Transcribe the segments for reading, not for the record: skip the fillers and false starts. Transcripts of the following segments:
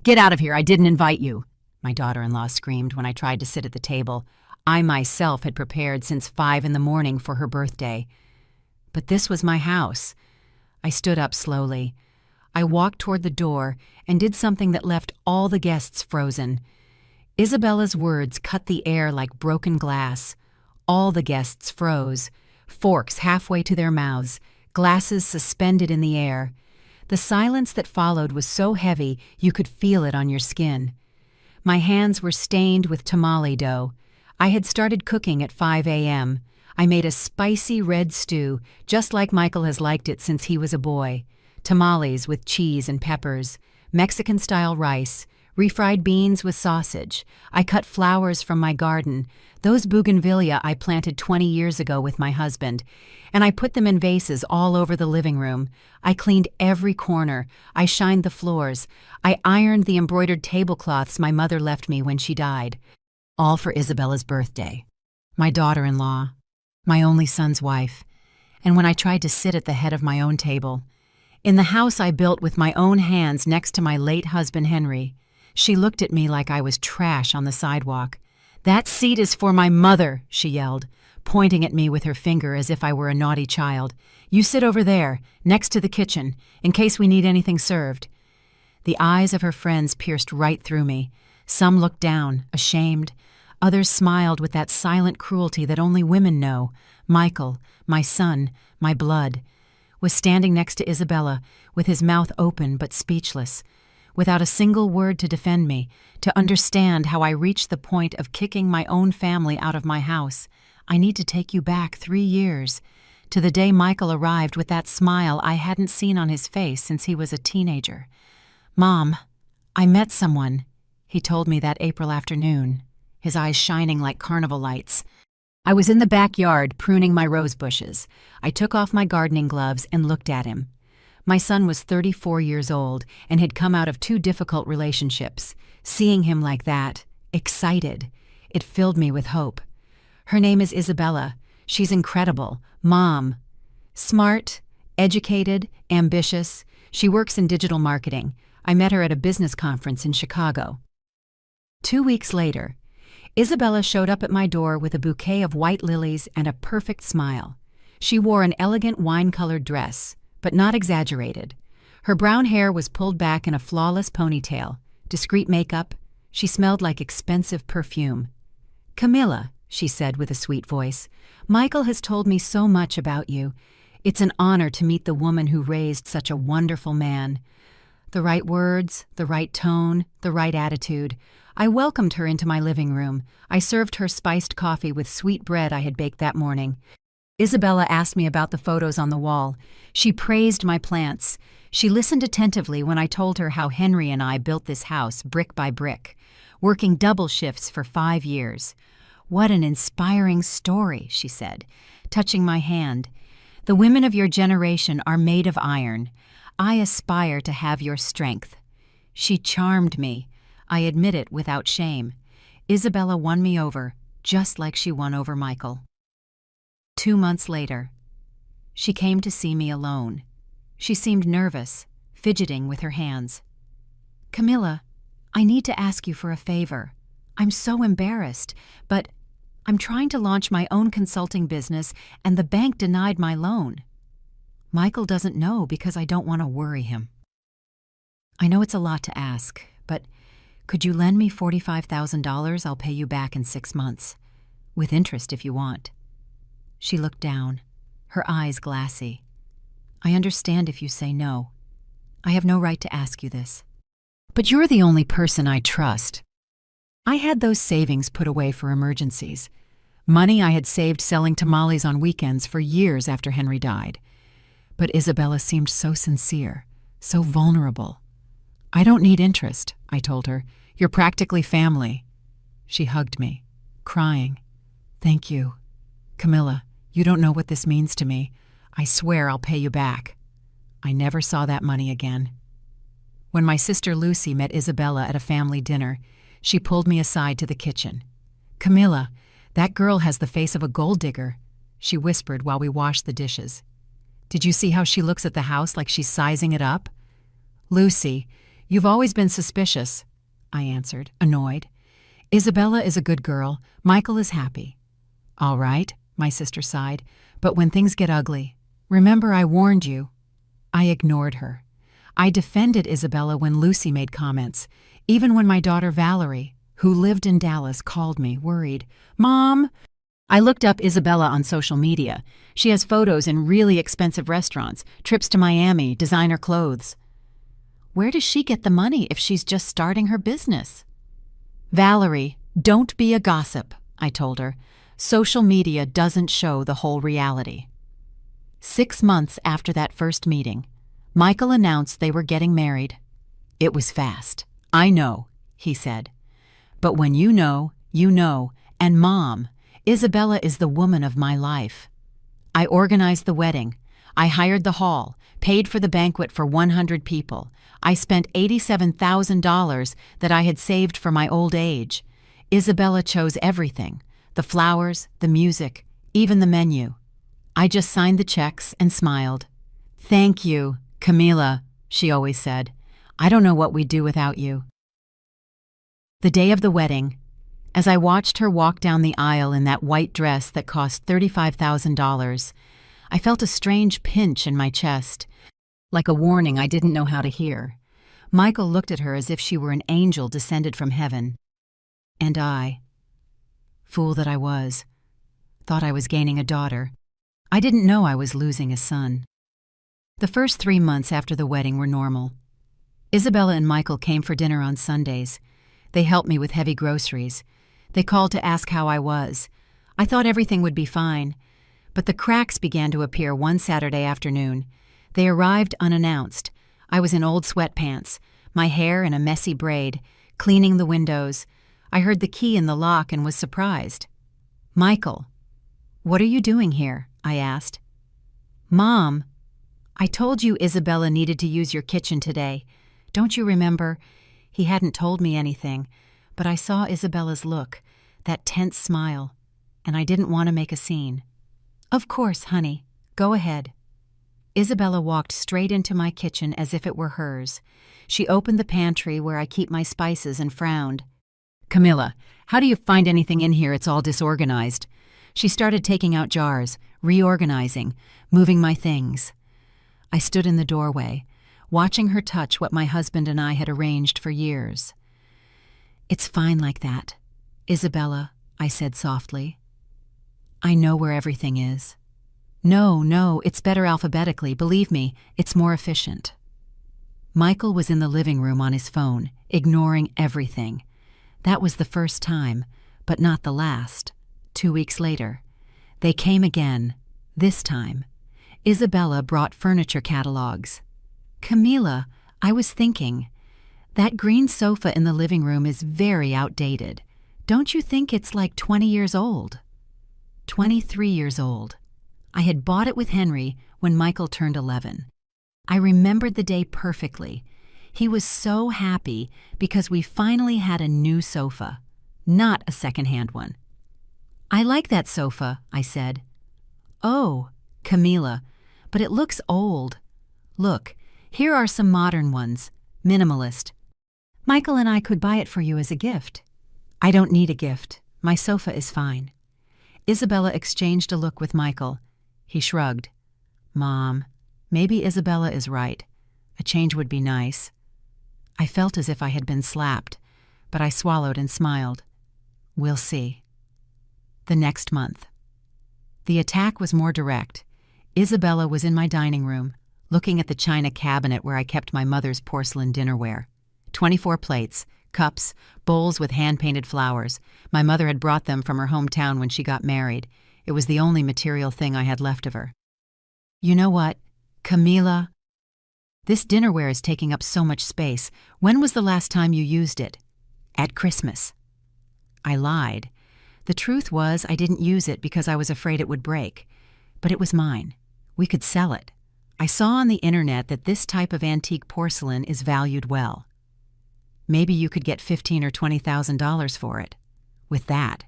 Get out of here, I didn't invite you, my daughter-in-law screamed when I tried to sit at the table. I myself had prepared since 5 in the morning for her birthday. But this was my house. I stood up slowly. I walked toward the door and did something that left all the guests frozen. Isabella's words cut the air like broken glass. All the guests froze, forks halfway to their mouths, glasses suspended in the air. The silence that followed was so heavy you could feel it on your skin. My hands were stained with tamale dough. I had started cooking at 5 a.m. I made a spicy red stew, just like Michael has liked it since he was a boy. Tamales with cheese and peppers, Mexican-style rice, refried beans with sausage. I cut flowers from my garden, those bougainvillea I planted 20 years ago with my husband, and I put them in vases all over the living room. I cleaned every corner. I shined the floors. I ironed the embroidered tablecloths my mother left me when she died. All for Isabella's birthday. My daughter-in-law. My only son's wife. And when I tried to sit at the head of my own table, in the house I built with my own hands next to my late husband Henry, she looked at me like I was trash on the sidewalk. "That seat is for my mother," she yelled, pointing at me with her finger as if I were a naughty child. "You sit over there, next to the kitchen, in case we need anything served." The eyes of her friends pierced right through me. Some looked down, ashamed. Others smiled with that silent cruelty that only women know. Michael, my son, my blood, was standing next to Isabella, with his mouth open but speechless, without a single word to defend me, to understand how I reached the point of kicking my own family out of my house. I need to take you back 3 years, to the day Michael arrived with that smile I hadn't seen on his face since he was a teenager. "Mom, I met someone," he told me that April afternoon, his eyes shining like carnival lights. I was in the backyard pruning my rose bushes. I took off my gardening gloves and looked at him. My son was 34 years old and had come out of 2 difficult relationships. Seeing him like that, excited, it filled me with hope. "Her name is Isabella. She's incredible. Mom. Smart, educated, ambitious. She works in digital marketing. I met her at a business conference in Chicago." 2 weeks later, Isabella showed up at my door with a bouquet of white lilies and a perfect smile. She wore an elegant wine-colored dress, but not exaggerated. Her brown hair was pulled back in a flawless ponytail, discreet makeup. She smelled like expensive perfume. "Camilla," she said with a sweet voice, "Michael has told me so much about you. It's an honor to meet the woman who raised such a wonderful man." The right words, the right tone, the right attitude. I welcomed her into my living room. I served her spiced coffee with sweet bread I had baked that morning. Isabella asked me about the photos on the wall. She praised my plants. She listened attentively when I told her how Henry and I built this house brick by brick, working double shifts for 5 years. "What an inspiring story," she said, touching my hand. "The women of your generation are made of iron. I aspire to have your strength." She charmed me. I admit it without shame. Isabella won me over, just like she won over Michael. 2 months later, she came to see me alone. She seemed nervous, fidgeting with her hands. "Camilla, I need to ask you for a favor. I'm so embarrassed, but I'm trying to launch my own consulting business and the bank denied my loan. Michael doesn't know because I don't want to worry him. I know it's a lot to ask, but could you lend me $45,000? I'll pay you back in 6 months. With interest if you want." She looked down, her eyes glassy. "I understand if you say no. I have no right to ask you this. But you're the only person I trust." I had those savings put away for emergencies. Money I had saved selling tamales on weekends for years after Henry died. But Isabella seemed so sincere, so vulnerable. "I don't need interest," I told her. "You're practically family." She hugged me, crying. "Thank you. Camilla, you don't know what this means to me. I swear I'll pay you back." I never saw that money again. When my sister Lucy met Isabella at a family dinner, she pulled me aside to the kitchen. "Camilla, that girl has the face of a gold digger," she whispered while we washed the dishes. "Did you see how she looks at the house like she's sizing it up? Lucy, You've always been suspicious, I answered, annoyed. Isabella is a good girl. Michael is happy. All right, my sister sighed, but when things get ugly, remember I warned you. I ignored her. I defended Isabella when Lucy made comments, even when my daughter Valerie, who lived in Dallas, called me, worried. Mom! I looked up Isabella on social media. She has photos in really expensive restaurants, trips to Miami, designer clothes. Where does she get the money if she's just starting her business? Valerie, don't be a gossip, I told her. Social media doesn't show the whole reality. 6 months after that first meeting, Michael announced they were getting married. It was fast. I know, he said. But when you know, and Mom, Isabella is the woman of my life. I organized the wedding. I hired the hall, paid for the banquet for 100 people. I spent $87,000 that I had saved for my old age. Isabella chose everything, the flowers, the music, even the menu. I just signed the checks and smiled. Thank you, Camila, she always said. I don't know what we'd do without you. The day of the wedding, as I watched her walk down the aisle in that white dress that cost $35,000, I felt a strange pinch in my chest, like a warning I didn't know how to hear. Michael looked at her as if she were an angel descended from heaven. And I, fool that I was, thought I was gaining a daughter. I didn't know I was losing a son. The first 3 months after the wedding were normal. Isabella and Michael came for dinner on Sundays. They helped me with heavy groceries. They called to ask how I was. I thought everything would be fine. But the cracks began to appear one Saturday afternoon. They arrived unannounced. I was in old sweatpants, my hair in a messy braid, cleaning the windows. I heard the key in the lock and was surprised. Michael, what are you doing here? I asked. Mom, I told you Isabella needed to use your kitchen today. Don't you remember? He hadn't told me anything, but I saw Isabella's look, that tense smile, and I didn't want to make a scene. Of course, honey. Go ahead. Isabella walked straight into my kitchen as if it were hers. She opened the pantry where I keep my spices and frowned. Camilla, how do you find anything in here? It's all disorganized. She started taking out jars, reorganizing, moving my things. I stood in the doorway, watching her touch what my husband and I had arranged for years. It's fine like that, Isabella, I said softly. I know where everything is. No, it's better alphabetically. Believe me, it's more efficient. Michael was in the living room on his phone, ignoring everything. That was the first time, but not the last. 2 weeks later, they came again. This time, Isabella brought furniture catalogs. Camila, I was thinking, that green sofa in the living room is very outdated. Don't you think it's like 20 years old? 23 years old. I had bought it with Henry when Michael turned 11. I remembered the day perfectly. He was so happy because we finally had a new sofa, not a second-hand one. I like that sofa, I said. Oh, Camila, but it looks old. Look, here are some modern ones, minimalist. Michael and I could buy it for you as a gift. I don't need a gift. My sofa is fine. Isabella exchanged a look with Michael. He shrugged. Mom, maybe Isabella is right. A change would be nice. I felt as if I had been slapped, but I swallowed and smiled. We'll see. The next month. The attack was more direct. Isabella was in my dining room, looking at the china cabinet where I kept my mother's porcelain dinnerware. 24 plates, cups, bowls with hand-painted flowers. My mother had brought them from her hometown when she got married. It was the only material thing I had left of her. You know what, Camila? This dinnerware is taking up so much space. When was the last time you used it? At Christmas. I lied. The truth was I didn't use it because I was afraid it would break. But it was mine. We could sell it. I saw on the internet that this type of antique porcelain is valued well. Maybe you could get $15,000 or $20,000 for it. With that,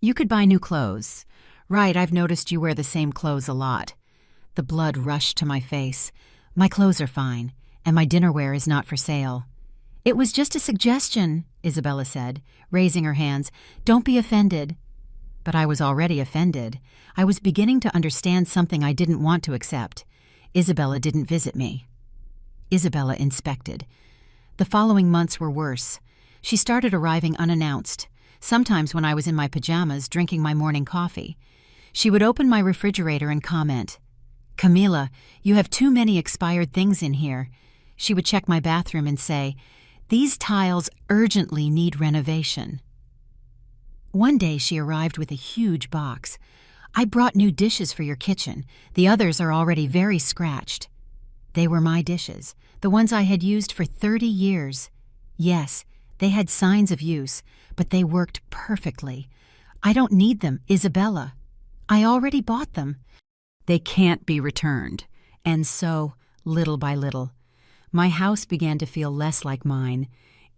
you could buy new clothes. Right, I've noticed you wear the same clothes a lot. The blood rushed to my face. My clothes are fine, and my dinnerware is not for sale. "It was just a suggestion," Isabella said, raising her hands. "Don't be offended." But I was already offended. I was beginning to understand something I didn't want to accept. Isabella didn't visit me. Isabella inspected. The following months were worse. She started arriving unannounced, sometimes when I was in my pajamas drinking my morning coffee. She would open my refrigerator and comment, "Camila, you have too many expired things in here." She would check my bathroom and say, "These tiles urgently need renovation." One day she arrived with a huge box. "I brought new dishes for your kitchen. The others are already very scratched." They were my dishes, the ones I had used for 30 years. Yes, they had signs of use, but they worked perfectly. "I don't need them, Isabella. I already bought them." "They can't be returned." And so, little by little, my house began to feel less like mine.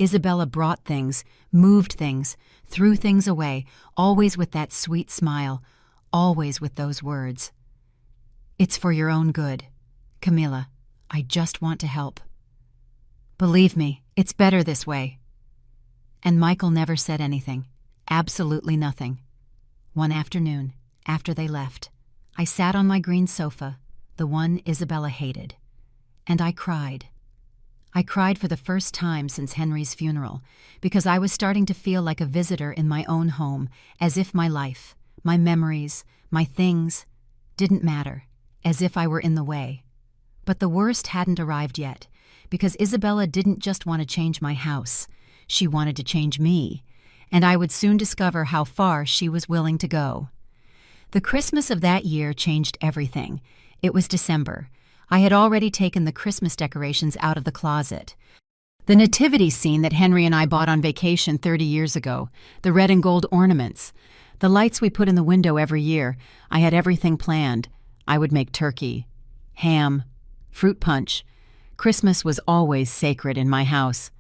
Isabella brought things, moved things, threw things away, always with that sweet smile, always with those words. "It's for your own good. Camila, I just want to help. Believe me, it's better this way." And Michael never said anything, absolutely nothing. One afternoon, after they left, I sat on my green sofa, the one Isabella hated, and I cried. I cried for the first time since Henry's funeral, because I was starting to feel like a visitor in my own home, as if my life, my memories, my things, didn't matter, as if I were in the way. But the worst hadn't arrived yet, because Isabella didn't just want to change my house. She wanted to change me, and I would soon discover how far she was willing to go. The Christmas of that year changed everything. It was December. I had already taken the Christmas decorations out of the closet. The nativity scene that Henry and I bought on vacation 30 years ago, the red and gold ornaments, the lights we put in the window every year, I had everything planned. I would make turkey, ham, fruit punch. Christmas was always sacred in my house.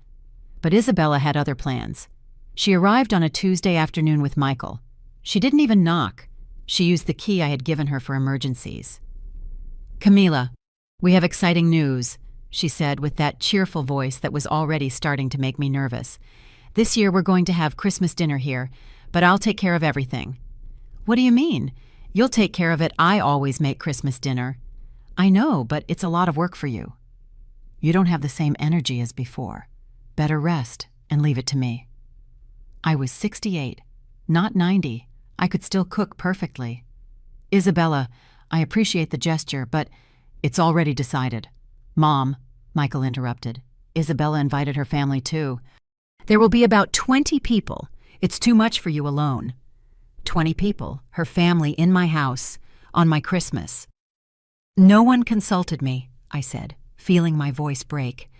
But Isabella had other plans. She arrived on a Tuesday afternoon with Michael. She didn't even knock. She used the key I had given her for emergencies. "Camila, we have exciting news," she said with that cheerful voice that was already starting to make me nervous. "This year we're going to have Christmas dinner here, but I'll take care of everything." "What do you mean? You'll take care of it. I always make Christmas dinner." "I know, but it's a lot of work for you." "You don't have the same energy as before. Better rest and leave it to me." I was 68, not 90. I could still cook perfectly. "Isabella, I appreciate the gesture, but it's already decided." "Mom," Michael interrupted. "Isabella invited her family too." "There will be about 20 people. It's too much for you alone." 20 people, her family in my house, on my Christmas. "No one consulted me," I said, feeling my voice break.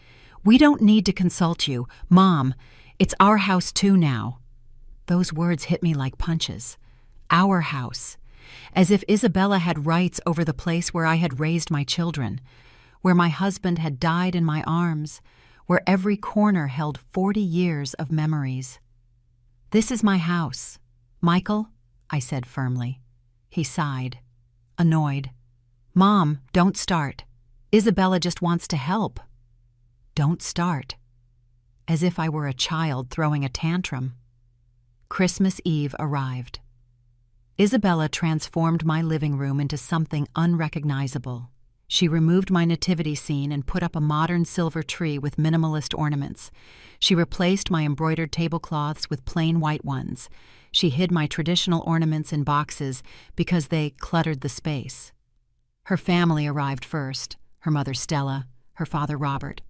"We don't need to consult you. Mom, it's our house too now." Those words hit me like punches. Our house. As if Isabella had rights over the place where I had raised my children, where my husband had died in my arms, where every corner held 40 years of memories. "This is my house. Michael," I said firmly. He sighed, annoyed. "Mom, don't start. Isabella just wants to help." Don't start. As if I were a child throwing a tantrum. Christmas Eve arrived. Isabella transformed my living room into something unrecognizable. She removed my nativity scene and put up a modern silver tree with minimalist ornaments. She replaced my embroidered tablecloths with plain white ones. She hid my traditional ornaments in boxes because they cluttered the space. Her family arrived first, her mother Stella, her father Robert,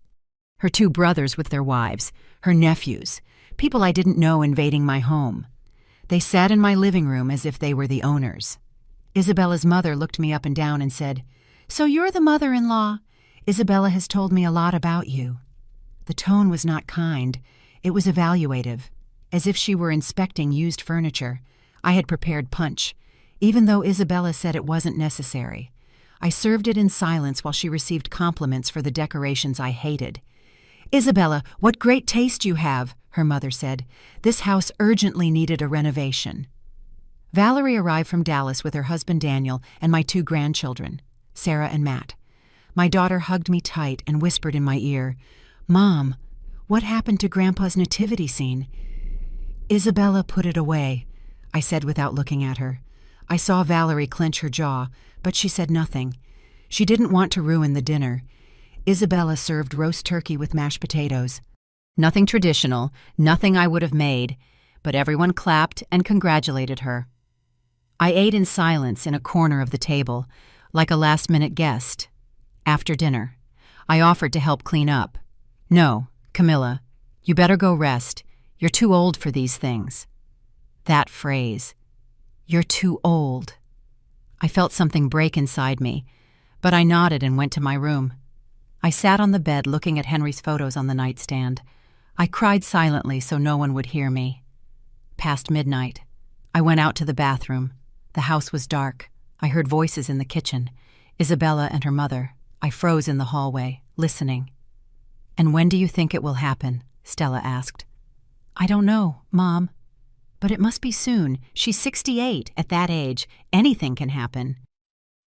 her 2 brothers with their wives, her nephews, people I didn't know invading my home. They sat in my living room as if they were the owners. Isabella's mother looked me up and down and said, "So you're the mother-in-law? Isabella has told me a lot about you." The tone was not kind. It was evaluative, as if she were inspecting used furniture. I had prepared punch, even though Isabella said it wasn't necessary. I served it in silence while she received compliments for the decorations I hated. "Isabella, what great taste you have," her mother said. "This house urgently needed a renovation." Valerie arrived from Dallas with her husband Daniel and my 2 grandchildren, Sarah and Matt. My daughter hugged me tight and whispered in my ear, "Mom, What happened to Grandpa's nativity scene? Isabella put it away, I said without looking at her. I saw Valerie clench her jaw, but she said nothing. She didn't want to ruin the dinner. Isabella served roast turkey with mashed potatoes. Nothing traditional, nothing I would have made, but everyone clapped and congratulated her. I ate in silence in a corner of the table, like a last-minute guest. After dinner, I offered to help clean up. No, Camilla, you better go rest. You're too old for these things. That phrase, you're too old. I felt something break inside me, but I nodded and went to my room. I sat on the bed looking at Henry's photos on the nightstand. I cried silently so no one would hear me. Past midnight, I went out to the bathroom. The house was dark. I heard voices in the kitchen. Isabella and her mother. I froze in the hallway, listening. "And when do you think it will happen?" Stella asked. "I don't know, Mom. But it must be soon. She's 68. At that age, anything can happen."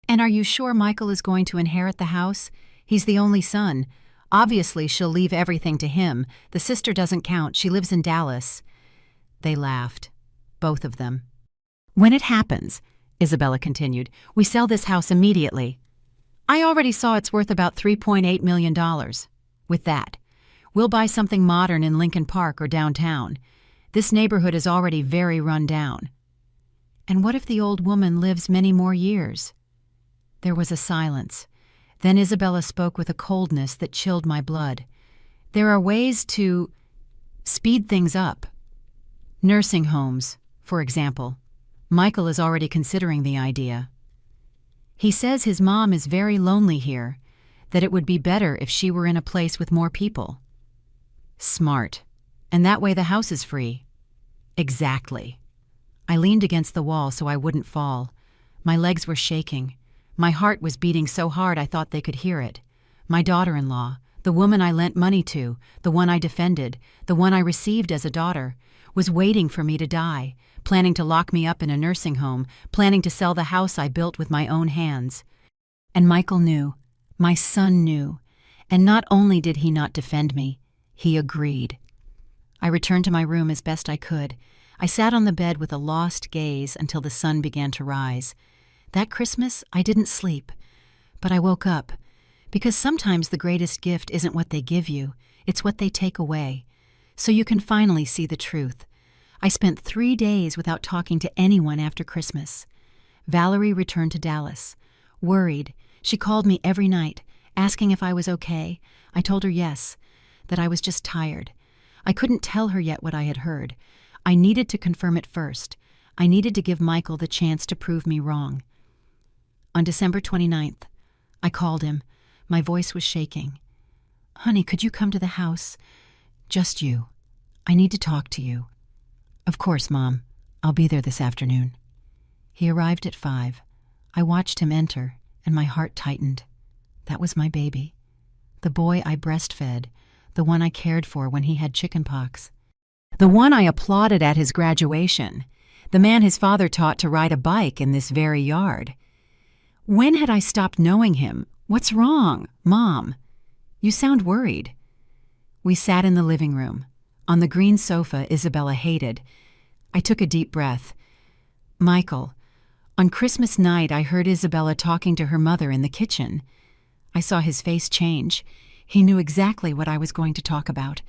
"And are you sure Michael is going to inherit the house? He's the only son. Obviously, she'll leave everything to him. The sister doesn't count. She lives in Dallas." They laughed. Both of them. "When it happens," Isabella continued, "we sell this house immediately. I already saw it's worth about $3.8 million. With that, we'll buy something modern in Lincoln Park or downtown. This neighborhood is already very run down." "And what if the old woman lives many more years?" There was a silence. Then Isabella spoke with a coldness that chilled my blood. "There are ways to speed things up. Nursing homes, for example. Michael is already considering the idea. He says his mom is very lonely here, that it would be better if she were in a place with more people." "Smart. And that way the house is free." "Exactly." I leaned against the wall so I wouldn't fall. My legs were shaking. My heart was beating so hard I thought they could hear it. My daughter-in-law, the woman I lent money to, the one I defended, the one I received as a daughter, was waiting for me to die, planning to lock me up in a nursing home, planning to sell the house I built with my own hands. And Michael knew. My son knew. And not only did he not defend me, he agreed. I returned to my room as best I could. I sat on the bed with a lost gaze until the sun began to rise. That Christmas, I didn't sleep. But I woke up, because sometimes the greatest gift isn't what they give you, it's what they take away. So you can finally see the truth. I spent 3 days without talking to anyone after Christmas. Valerie returned to Dallas. Worried, she called me every night, asking if I was okay. I told her yes, that I was just tired. I couldn't tell her yet what I had heard. I needed to confirm it first. I needed to give Michael the chance to prove me wrong. On December 29th, I called him. My voice was shaking. "Honey, could you come to the house? Just you. I need to talk to you." "Of course, Mom. I'll be there this afternoon." He arrived at 5. I watched him enter, and my heart tightened. That was my baby. The boy I breastfed, the one I cared for when he had chickenpox. The one I applauded at his graduation, the man his father taught to ride a bike in this very yard. When had I stopped knowing him? "What's wrong, Mom? You sound worried." We sat in the living room. On the green sofa Isabella hated. I took a deep breath. "Michael, on Christmas night I heard Isabella talking to her mother in the kitchen." I saw his face change. He knew exactly what I was going to talk about.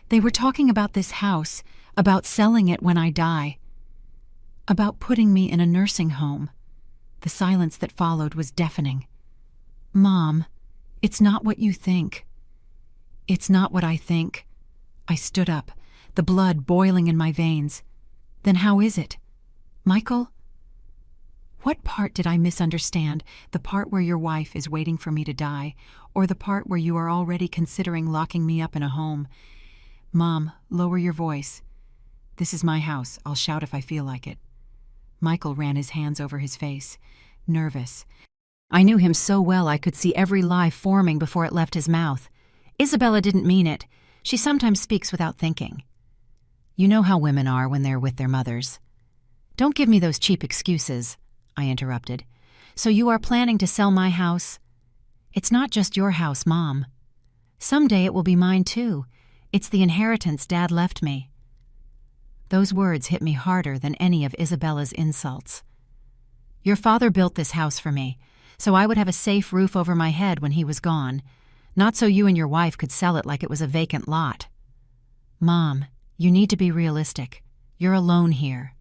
"They were talking about this house, about selling it when I die, about putting me in a nursing home." The silence that followed was deafening. "Mom, it's not what you think." "It's not what I think." I stood up, the blood boiling in my veins. "Then how is it? Michael?" "What part did I misunderstand? The part where your wife is waiting for me to die, or the part where you are already considering locking me up in a home?" "Mom, lower your voice. This is my house. I'll shout if I feel like it." Michael ran his hands over his face, nervous. I knew him so well I could see every lie forming before it left his mouth. Isabella didn't mean it. She sometimes speaks without thinking. You know how women are when they're with their mothers. "Don't give me those cheap excuses," I interrupted. "So you are planning to sell my house?" "It's not just your house, Mom. Someday it will be mine too, It's the inheritance Dad left me." Those words hit me harder than any of Isabella's insults. "Your father built this house for me, so I would have a safe roof over my head when he was gone, not so you and your wife could sell it like it was a vacant lot." "Mom, you need to be realistic. You're alone here.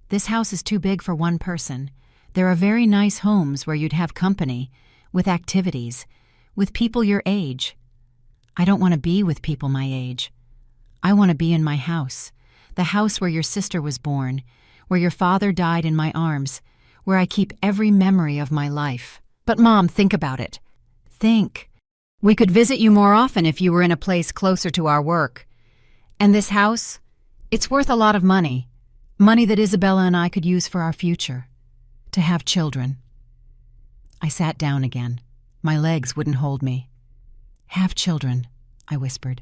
This house is too big for one person. There are very nice homes where you'd have company, with activities, with people your age. I don't want to be with people my age. I want to be in my house, the house where your sister was born, where your father died in my arms, where I keep every memory of my life." "But Mom, think about it. Think. We could visit you more often if you were in a place closer to our work. And this house, it's worth a lot of money. Money that Isabella and I could use for our future. To have children." I sat down again. My legs wouldn't hold me. "Have children," I whispered.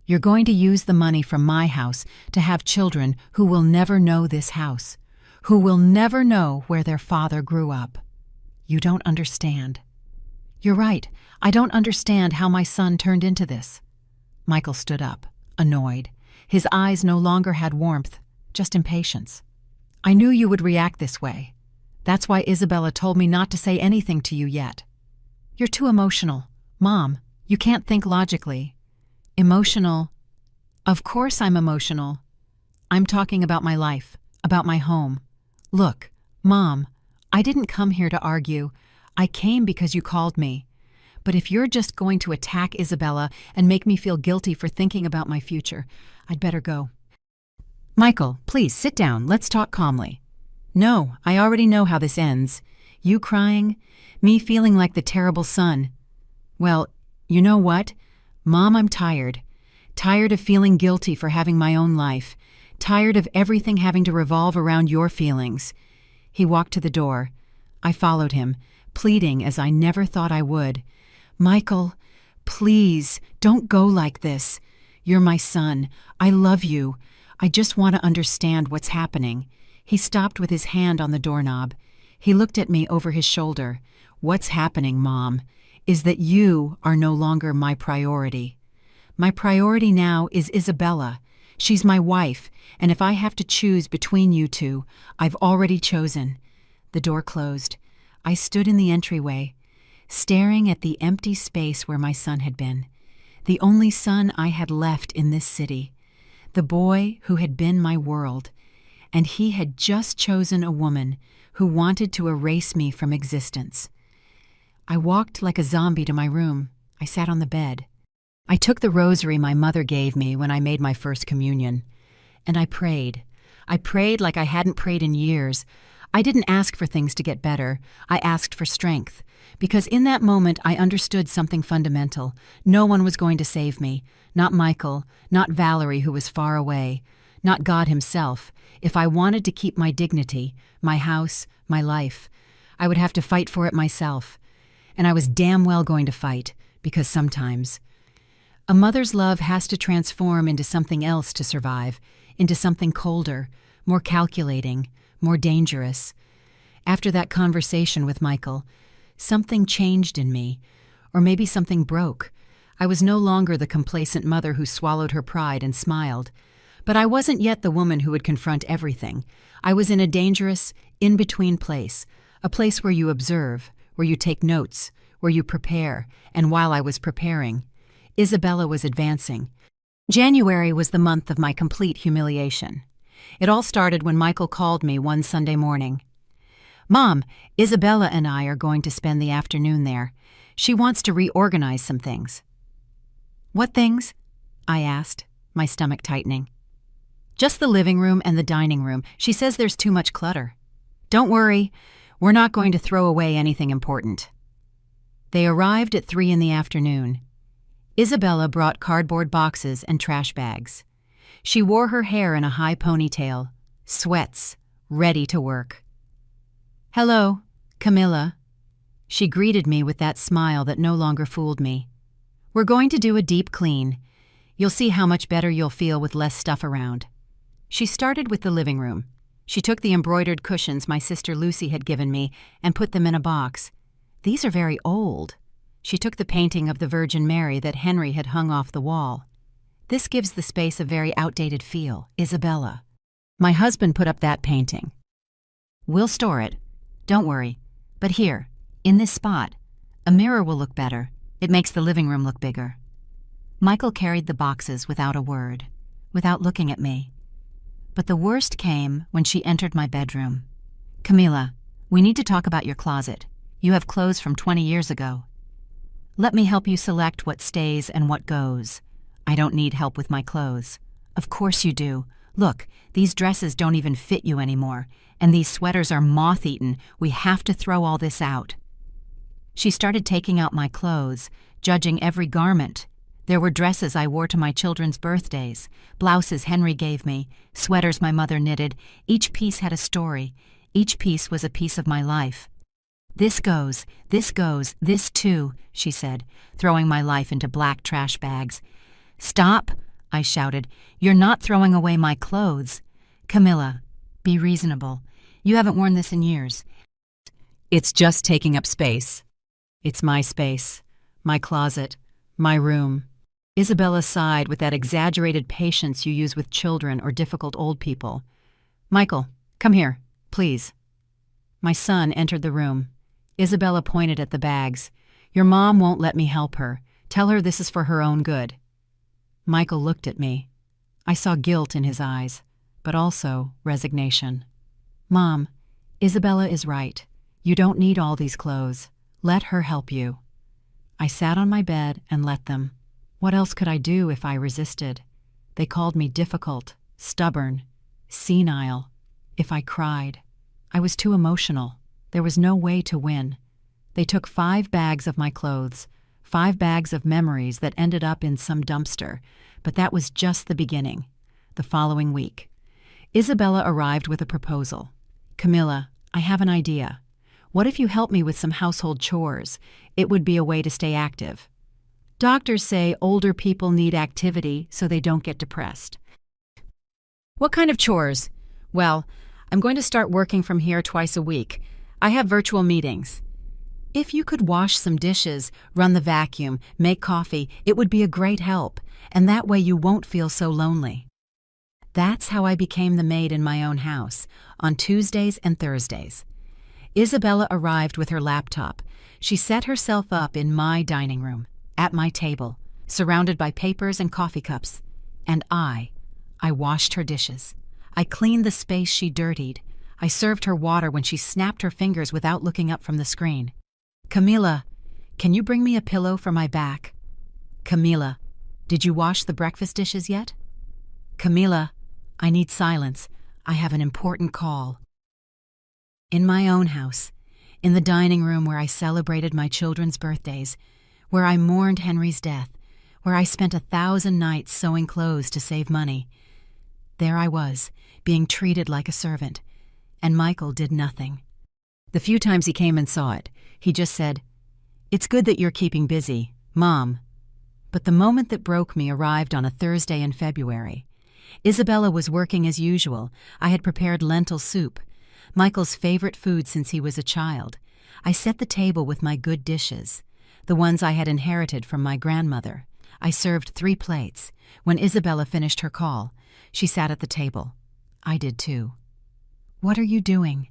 "You're going to use the money from my house to have children who will never know this house, who will never know where their father grew up. You don't understand." "You're right. I don't understand how my son turned into this." Michael stood up, annoyed. His eyes no longer had warmth, just impatience. "I knew you would react this way. That's why Isabella told me not to say anything to you yet. You're too emotional. Mom, you can't think logically." "Emotional? Of course I'm emotional. I'm talking about my life, about my home. Look, Mom, I didn't come here to argue. I came because you called me. But if you're just going to attack Isabella and make me feel guilty for thinking about my future, I'd better go." "Michael, please sit down. Let's talk calmly." "No, I already know how this ends. You crying, me feeling like the terrible son. Well, you know what? Mom, I'm tired. Tired of feeling guilty for having my own life. Tired of everything having to revolve around your feelings." He walked to the door. I followed him, pleading as I never thought I would. "Michael, please, don't go like this. You're my son. I love you. I just want to understand what's happening." He stopped with his hand on the doorknob. He looked at me over his shoulder. "What's happening, Mom, is that you are no longer my priority. My priority now is Isabella. She's my wife, and if I have to choose between you two, I've already chosen." The door closed. I stood in the entryway, staring at the empty space where my son had been, the only son I had left in this city, the boy who had been my world, and he had just chosen a woman who wanted to erase me from existence. I walked like a zombie to my room. I sat on the bed. I took the rosary my mother gave me when I made my first communion, and I prayed. I prayed like I hadn't prayed in years. I didn't ask for things to get better. I asked for strength, because in that moment I understood something fundamental. No one was going to save me. Not Michael, not Valerie, who was far away, not God himself. If I wanted to keep my dignity, my house, my life, I would have to fight for it myself. And I was damn well going to fight, because sometimes a mother's love has to transform into something else to survive, into something colder, more calculating, more dangerous. After that conversation with Michael, something changed in me, or maybe something broke. I was no longer the complacent mother who swallowed her pride and smiled. But I wasn't yet the woman who would confront everything. I was in a dangerous, in-between place, a place where you observe, where you take notes, where you prepare, and while I was preparing, Isabella was advancing. January was the month of my complete humiliation. It all started when Michael called me one Sunday morning. "Mom, Isabella and I are going to spend the afternoon there. She wants to reorganize some things." "What things?" I asked, my stomach tightening. "Just the living room and the dining room. She says there's too much clutter." "Don't worry, we're not going to throw away anything important." They arrived at 3 in the afternoon. Isabella brought cardboard boxes and trash bags. She wore her hair in a high ponytail, sweats, ready to work. "Hello, Camilla." She greeted me with that smile that no longer fooled me. "We're going to do a deep clean. You'll see how much better you'll feel with less stuff around." She started with the living room. She took the embroidered cushions my sister Lucy had given me and put them in a box. "These are very old." She took the painting of the Virgin Mary that Henry had hung off the wall. This gives the space a very outdated feel. Isabella. My husband put up that painting. We'll store it. Don't worry. But here, in this spot, a mirror will look better. It makes the living room look bigger. Michael carried the boxes without a word, without looking at me. But the worst came when she entered my bedroom. Camila, we need to talk about your closet. You have clothes from 20 years ago. Let me help you select what stays and what goes. I don't need help with my clothes. Of course you do. Look, these dresses don't even fit you anymore, and these sweaters are moth-eaten. We have to throw all this out. She started taking out my clothes, judging every garment. There were dresses I wore to my children's birthdays, blouses Henry gave me, sweaters my mother knitted. Each piece had a story. Each piece was a piece of my life. This goes, this too, she said, throwing my life into black trash bags. Stop, I shouted. You're not throwing away my clothes. Camila, be reasonable. You haven't worn this in years. It's just taking up space. It's my space, my closet, my room. Isabella sighed with that exaggerated patience you use with children or difficult old people. Michael, come here, please. My son entered the room. Isabella pointed at the bags. Your mom won't let me help her. Tell her this is for her own good. Michael looked at me. I saw guilt in his eyes, but also resignation. Mom, Isabella is right. You don't need all these clothes. Let her help you. I sat on my bed and let them. What else could I do if I resisted? They called me difficult, stubborn, senile. If I cried, I was too emotional. There was no way to win. They took 5 bags of my clothes, 5 bags of memories that ended up in some dumpster, but that was just the beginning. The following week, Isabella arrived with a proposal. Camila, I have an idea. What if you help me with some household chores? It would be a way to stay active. Doctors say older people need activity so they don't get depressed. What kind of chores? Well, I'm going to start working from here twice a week. I have virtual meetings. If you could wash some dishes, run the vacuum, make coffee, it would be a great help, and that way you won't feel so lonely. That's how I became the maid in my own house, on Tuesdays and Thursdays. Isabella arrived with her laptop. She set herself up in my dining room, at my table, surrounded by papers and coffee cups. And I washed her dishes. I cleaned the space she dirtied. I served her water when she snapped her fingers without looking up from the screen. Camila, can you bring me a pillow for my back? Camila, did you wash the breakfast dishes yet? Camila, I need silence. I have an important call. In my own house, in the dining room where I celebrated my children's birthdays, where I mourned Henry's death, where I spent 1,000 nights sewing clothes to save money. There I was, being treated like a servant, and Michael did nothing. The few times he came and saw it, he just said, "It's good that you're keeping busy, Mom." But the moment that broke me arrived on a Thursday in February. Isabella was working as usual. I had prepared lentil soup, Michael's favorite food since he was a child. I set the table with my good dishes, the ones I had inherited from my grandmother. I served 3 plates. When Isabella finished her call, she sat at the table. I did too. "What are you doing?"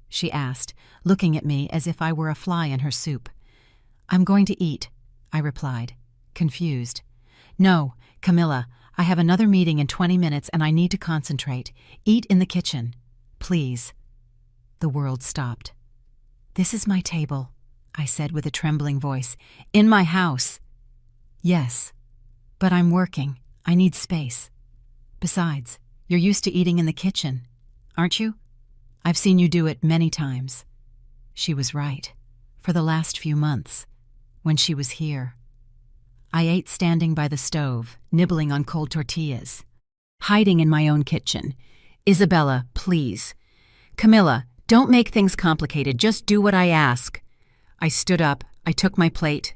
she asked, looking at me as if I were a fly in her soup. "I'm going to eat," I replied, confused. "No, Camila, I have another meeting in 20 minutes and I need to concentrate. Eat in the kitchen, please." The world stopped. "This is my table," I said with a trembling voice. "In my house." "Yes, but I'm working. I need space. Besides, you're used to eating in the kitchen, aren't you? I've seen you do it many times." She was right. For the last few months, when she was here. I ate standing by the stove, nibbling on cold tortillas, hiding in my own kitchen. "Isabella, please." "Camila, don't make things complicated. Just do what I ask." I stood up. I took my plate.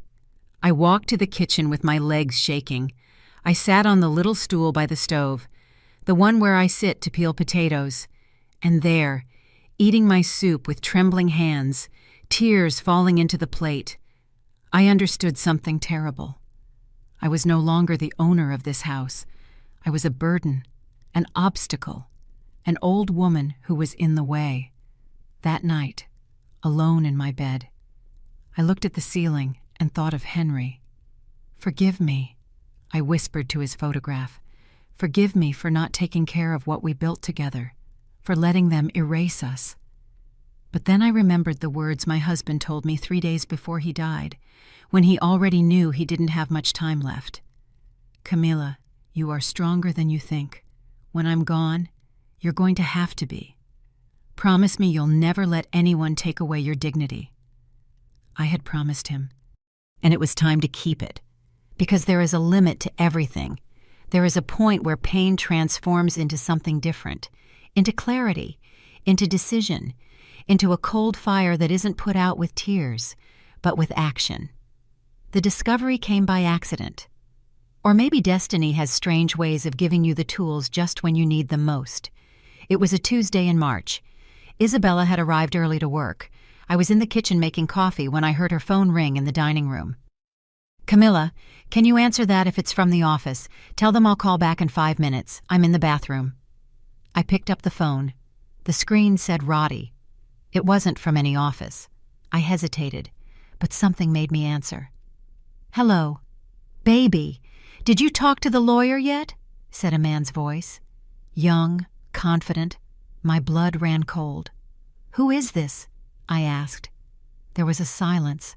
I walked to the kitchen with my legs shaking. I sat on the little stool by the stove, the one where I sit to peel potatoes. And there, eating my soup with trembling hands, tears falling into the plate, I understood something terrible. I was no longer the owner of this house. I was a burden, an obstacle, an old woman who was in the way. That night, alone in my bed, I looked at the ceiling and thought of Henry. "Forgive me," I whispered to his photograph. "Forgive me for not taking care of what we built together, for letting them erase us." But then I remembered the words my husband told me 3 days before he died, when he already knew he didn't have much time left. "Camila, you are stronger than you think. When I'm gone, you're going to have to be. Promise me you'll never let anyone take away your dignity." I had promised him, and it was time to keep it. Because there is a limit to everything. There is a point where pain transforms into something different, into clarity, into decision, into a cold fire that isn't put out with tears, but with action. The discovery came by accident. Or maybe destiny has strange ways of giving you the tools just when you need them most. It was a Tuesday in March. Isabella had arrived early to work. I was in the kitchen making coffee when I heard her phone ring in the dining room. "Camila, can you answer that if it's from the office? Tell them I'll call back in 5 minutes. I'm in the bathroom." I picked up the phone. The screen said Roddy. It wasn't from any office. I hesitated, but something made me answer. "Hello. Baby, did you talk to the lawyer yet?" said a man's voice. Young, confident. My blood ran cold. "Who is this?" I asked. There was a silence.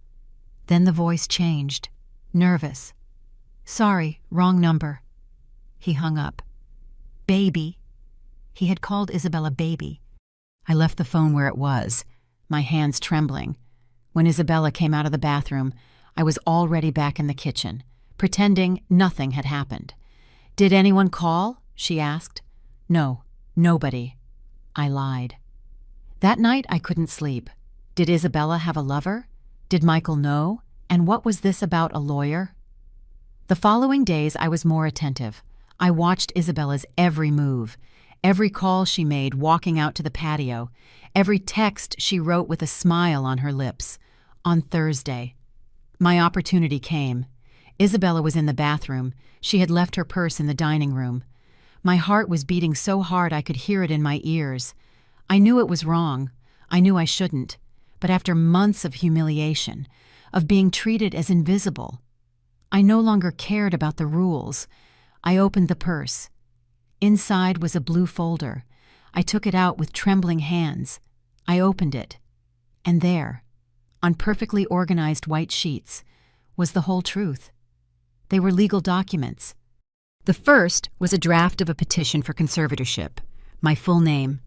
Then the voice changed. Nervous. "Sorry, wrong number." He hung up. "Baby." He had called Isabella baby. I left the phone where it was, my hands trembling. When Isabella came out of the bathroom, I was already back in the kitchen, pretending nothing had happened. "Did anyone call?" she asked. "No, nobody." I lied. That night I couldn't sleep. Did Isabella have a lover? Did Michael know? And what was this about a lawyer? The following days I was more attentive. I watched Isabella's every move, every call she made walking out to the patio, every text she wrote with a smile on her lips. On Thursday, my opportunity came. Isabella was in the bathroom. She had left her purse in the dining room. My heart was beating so hard I could hear it in my ears. I knew it was wrong. I knew I shouldn't. But after months of humiliation, of being treated as invisible, I no longer cared about the rules. I opened the purse. Inside was a blue folder. I took it out with trembling hands. I opened it. And there, on perfectly organized white sheets, was the whole truth. They were legal documents. The first was a draft of a petition for conservatorship. My full name,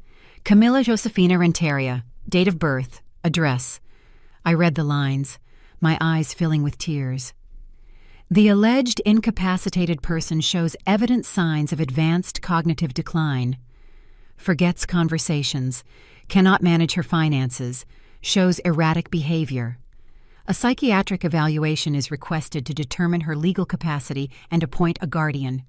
Camila Josefina Renteria, date of birth, address. I read the lines, my eyes filling with tears. The alleged incapacitated person shows evident signs of advanced cognitive decline. Forgets conversations, cannot manage her finances, shows erratic behavior. A psychiatric evaluation is requested to determine her legal capacity and appoint a guardian.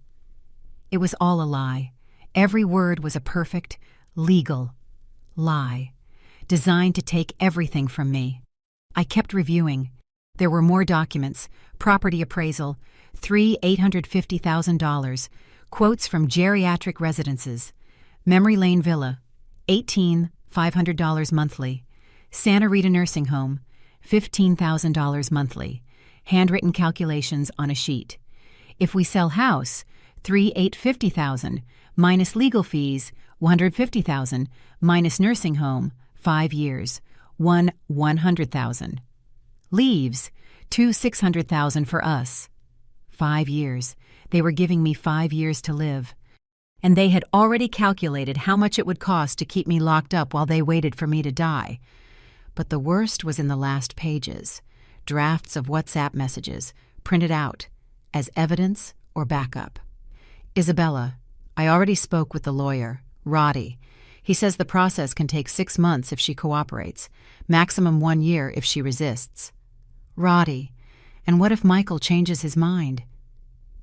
It was all a lie. Every word was a perfect, legal lie, designed to take everything from me. I kept reviewing. There were more documents, property appraisal, $3 $850,000, quotes from geriatric residences, Memory Lane Villa, $18 $500 monthly, Santa Rita Nursing Home, $15,000 monthly, handwritten calculations on a sheet. If we sell house, $3 $850,000, minus legal fees, $150,000, minus nursing home, 5 years, $100,000. Leaves, $2 $600,000 for us. 5 years. They were giving me 5 years to live. And they had already calculated how much it would cost to keep me locked up while they waited for me to die. But the worst was in the last pages. Drafts of WhatsApp messages, printed out, as evidence or backup. "Isabella, I already spoke with the lawyer, Roddy. He says the process can take 6 months if she cooperates, maximum 1 year if she resists." "Roddy, and what if Michael changes his mind?"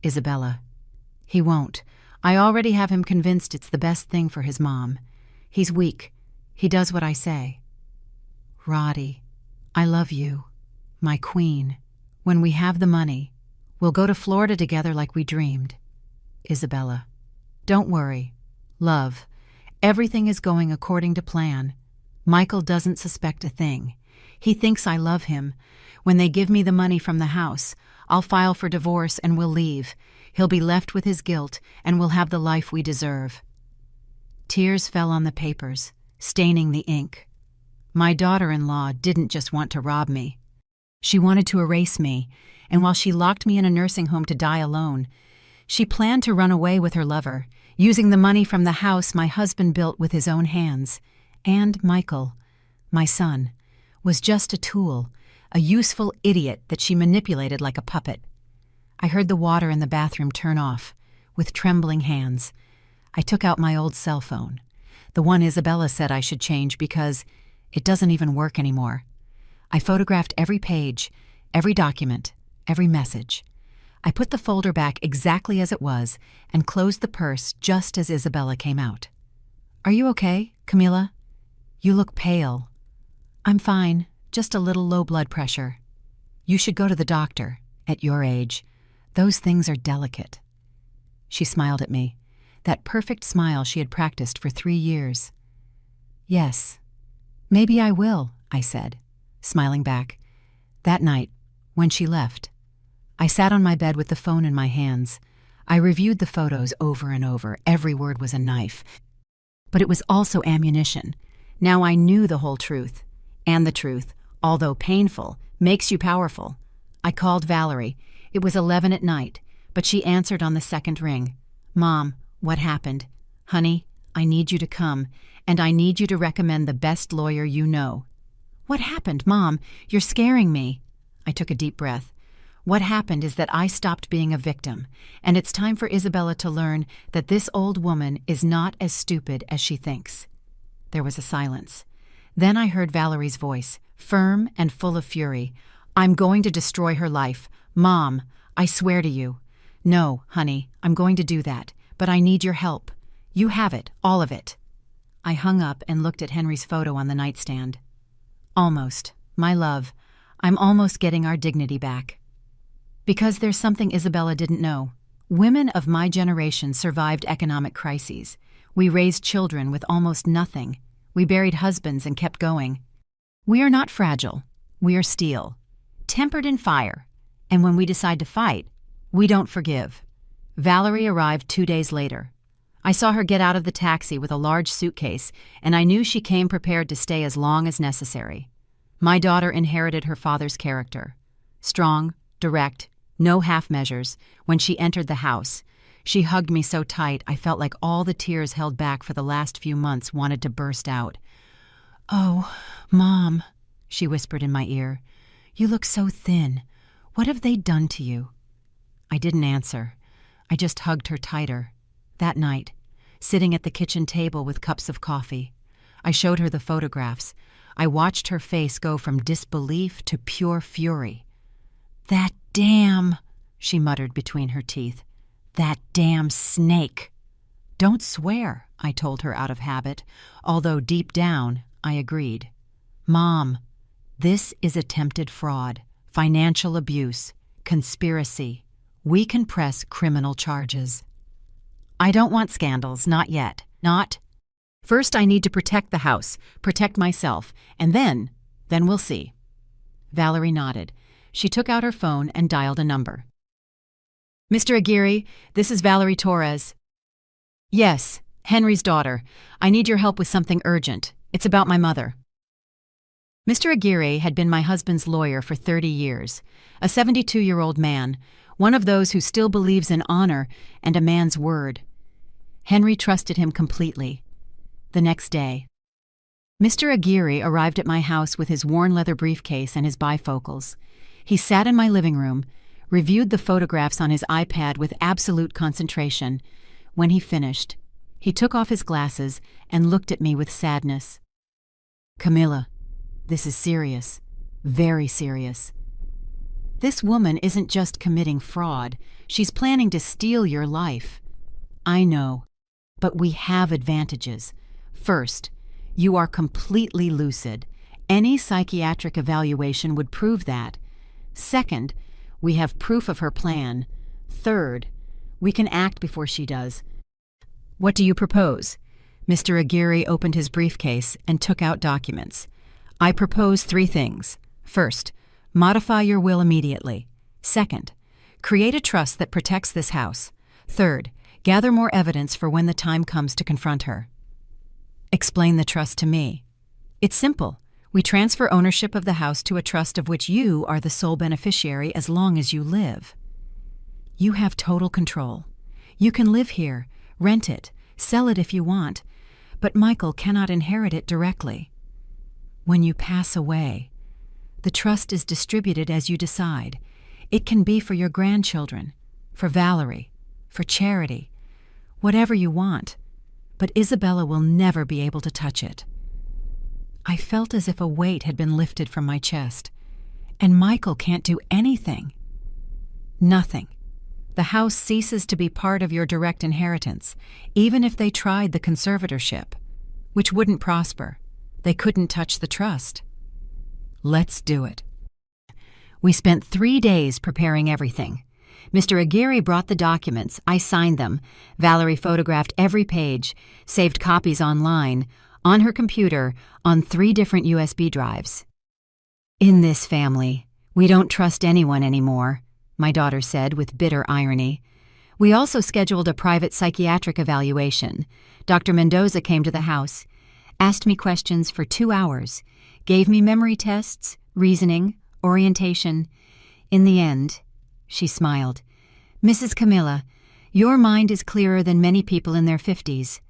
"Isabella, he won't. I already have him convinced it's the best thing for his mom. He's weak. He does what I say." "Roddy, I love you, my queen. When we have the money, we'll go to Florida together like we dreamed." "Isabella, Don't worry. Love, everything is going according to plan. Michael doesn't suspect a thing. He thinks I love him. When they give me the money from the house, I'll file for divorce and we'll leave. He'll be left with his guilt, and we'll have the life we deserve." Tears fell on the papers, staining the ink. My daughter-in-law didn't just want to rob me. She wanted to erase me, and while she locked me in a nursing home to die alone, she planned to run away with her lover, using the money from the house my husband built with his own hands. And Michael, my son, was just a tool, a useful idiot that she manipulated like a puppet. I heard the water in the bathroom turn off, with trembling hands. I took out my old cell phone, the one Isabella said I should change because it doesn't even work anymore. I photographed every page, every document, every message. I put the folder back exactly as it was and closed the purse just as Isabella came out. "Are you okay, Camilla? You look pale." "I'm fine, just a little low blood pressure." "You should go to the doctor, at your age. Those things are delicate." She smiled at me, that perfect smile she had practiced for 3 years. "Yes, maybe I will," I said, smiling back. That night, when she left, I sat on my bed with the phone in my hands. I reviewed the photos over and over. Every word was a knife. But it was also ammunition. Now I knew the whole truth. And the truth, although painful, makes you powerful. I called Valerie. It was 11 at night, but she answered on the second ring. "Mom, what happened? Honey, I need you to come, and I need you to recommend the best lawyer you know." "What happened, Mom? You're scaring me." I took a deep breath. "What happened is that I stopped being a victim, and it's time for Isabella to learn that this old woman is not as stupid as she thinks." There was a silence. Then I heard Valerie's voice, firm and full of fury. "I'm going to destroy her life. Mom, I swear to you." "No, honey, I'm going to do that, but I need your help. You have it, all of it." I hung up and looked at Henry's photo on the nightstand. "Almost, my love, I'm almost getting our dignity back." Because there's something Isabella didn't know. Women of my generation survived economic crises. We raised children with almost nothing. We buried husbands and kept going. We are not fragile. We are steel, tempered in fire. And when we decide to fight, we don't forgive. Valerie arrived 2 days later. I saw her get out of the taxi with a large suitcase, and I knew she came prepared to stay as long as necessary. My daughter inherited her father's character. Strong, direct, no half measures. When she entered the house, she hugged me so tight I felt like all the tears held back for the last few months wanted to burst out. "Oh, Mom," she whispered in my ear, "you look so thin. What have they done to you?" I didn't answer. I just hugged her tighter. That night, sitting at the kitchen table with cups of coffee, I showed her the photographs. I watched her face go from disbelief to pure fury. "That damn," she muttered between her teeth. "That damn snake." "Don't swear," I told her out of habit, although deep down I agreed. "Mom, this is attempted fraud, financial abuse, conspiracy. We can press criminal charges." "I don't want scandals, not yet. Not. First I need to protect the house, protect myself, and then we'll see." Valerie nodded. She took out her phone and dialed a number. "Mr. Aguirre, this is Valerie Torres." "Yes, Henry's daughter. I need your help with something urgent. It's about my mother." Mr. Aguirre had been my husband's lawyer for 30 years, a 72-year-old man, one of those who still believes in honor and a man's word. Henry trusted him completely. The next day, Mr. Aguirre arrived at my house with his worn leather briefcase and his bifocals. He sat in my living room, reviewed the photographs on his iPad with absolute concentration. When he finished, he took off his glasses and looked at me with sadness. "Camilla, this is serious, very serious. This woman isn't just committing fraud, she's planning to steal your life. I know, but we have advantages. First, you are completely lucid. Any psychiatric evaluation would prove that. Second, we have proof of her plan. Third, we can act before she does. What do you propose? Mr. Aguirre opened his briefcase and took out documents. I propose 3 things. First, modify your will immediately. Second, create a trust that protects this house. Third, gather more evidence for when the time comes to confront her. Explain the trust to me. It's simple. We transfer ownership of the house to a trust of which you are the sole beneficiary as long as you live. You have total control. You can live here, rent it, sell it if you want, but Michael cannot inherit it directly. When you pass away, the trust is distributed as you decide. It can be for your grandchildren, for Valerie, for charity, whatever you want, but Isabella will never be able to touch it. I felt as if a weight had been lifted from my chest, and Michael can't do anything. Nothing. The house ceases to be part of your direct inheritance, even if they tried the conservatorship, which wouldn't prosper. They couldn't touch the trust. Let's do it. We spent 3 days preparing everything. Mr. Aguirre brought the documents. I signed them. Valerie photographed every page, saved copies online, on her computer, on 3 different USB drives. In this family, we don't trust anyone anymore, my daughter said with bitter irony. We also scheduled a private psychiatric evaluation. Dr. Mendoza came to the house, asked me questions for 2 hours, gave me memory tests, reasoning, orientation. In the end, she smiled. Mrs. Camilla, your mind is clearer than many people in their 50s.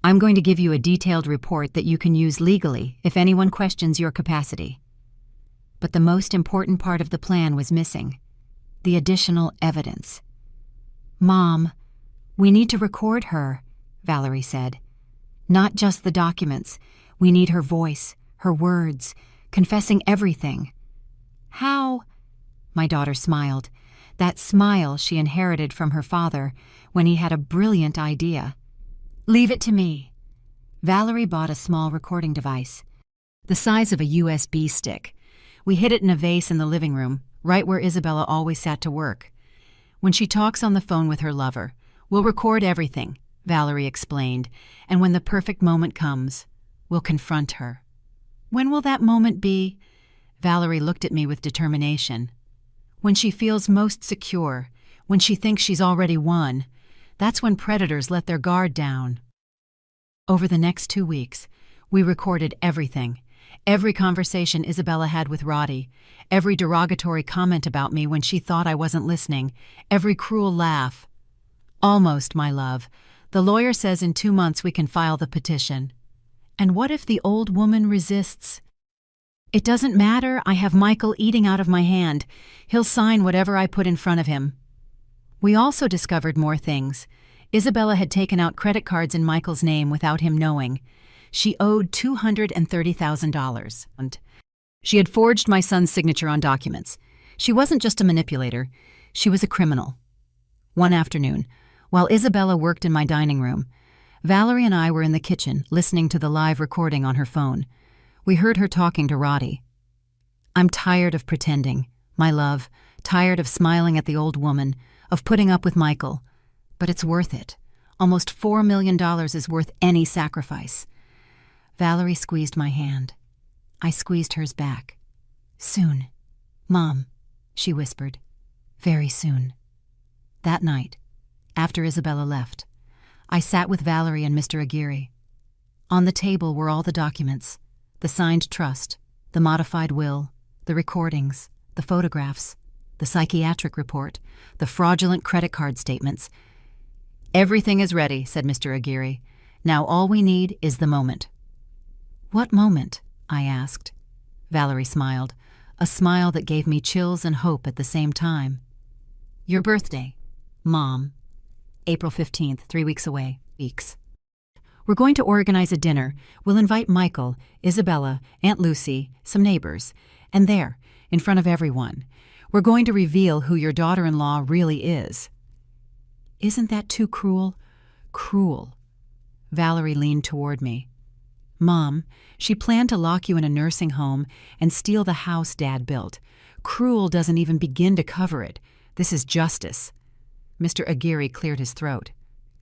I'm going to give you a detailed report that you can use legally if anyone questions your capacity. But the most important part of the plan was missing: the additional evidence. Mom, we need to record her, Valerie said. Not just the documents. We need her voice, her words, confessing everything. How? My daughter smiled. That smile she inherited from her father when he had a brilliant idea. Leave it to me. Valerie bought a small recording device, the size of a USB stick. We hid it in a vase in the living room, right where Isabella always sat to work. When she talks on the phone with her lover, we'll record everything, Valerie explained, and when the perfect moment comes, we'll confront her. When will that moment be? Valerie looked at me with determination. When she feels most secure, when she thinks she's already won, that's when predators let their guard down. Over the next 2 weeks, we recorded everything. Every conversation Isabella had with Roddy, every derogatory comment about me when she thought I wasn't listening, every cruel laugh. Almost, my love. The lawyer says in 2 months we can file the petition. And what if the old woman resists? It doesn't matter. I have Michael eating out of my hand. He'll sign whatever I put in front of him. We also discovered more things. Isabella had taken out credit cards in Michael's name without him knowing. She owed $230,000. And she had forged my son's signature on documents. She wasn't just a manipulator. She was a criminal. One afternoon, while Isabella worked in my dining room, Valerie and I were in the kitchen listening to the live recording on her phone. We heard her talking to Roddy. I'm tired of pretending, my love, tired of smiling at the old woman, of putting up with Michael. But it's worth it. Almost $4 million is worth any sacrifice. Valerie squeezed my hand. I squeezed hers back. Soon. Mom, she whispered. Very soon. That night, after Isabella left, I sat with Valerie and Mr. Aguirre. On the table were all the documents, the signed trust, the modified will, the recordings, the photographs, the psychiatric report, the fraudulent credit card statements. Everything is ready, said Mr. Aguirre. Now all we need is the moment. What moment? I asked. Valerie smiled, a smile that gave me chills and hope at the same time. Your birthday, Mom. April 15th, 3 weeks away. Weeks. We're going to organize a dinner. We'll invite Michael, Isabella, Aunt Lucy, some neighbors, and there, in front of everyone, we're going to reveal who your daughter-in-law really is. Isn't that too cruel? Cruel. Valerie leaned toward me. Mom, she planned to lock you in a nursing home and steal the house Dad built. Cruel doesn't even begin to cover it. This is justice. Mr. Aguirre cleared his throat.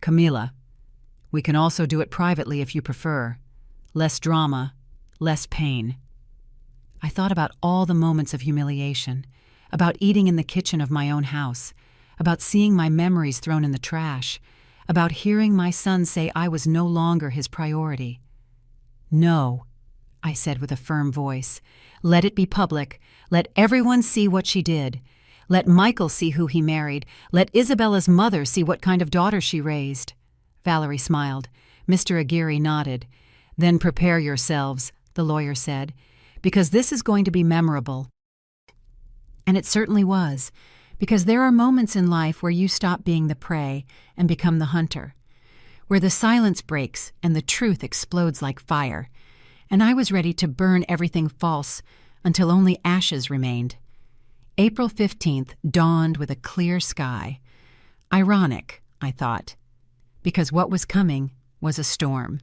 Camila, We can also do it privately if you prefer. Less drama, less pain. I thought about all the moments of humiliation, about eating in the kitchen of my own house, about seeing my memories thrown in the trash, about hearing my son say I was no longer his priority. No, I said with a firm voice. Let it be public. Let everyone see what she did. Let Michael see who he married. Let Isabella's mother see what kind of daughter she raised. Valerie smiled. Mr. Aguirre nodded. Then prepare yourselves, the lawyer said, because this is going to be memorable. And it certainly was, because there are moments in life where you stop being the prey and become the hunter, where the silence breaks and the truth explodes like fire, and I was ready to burn everything false until only ashes remained. April 15th dawned with a clear sky. Ironic, I thought, because what was coming was a storm.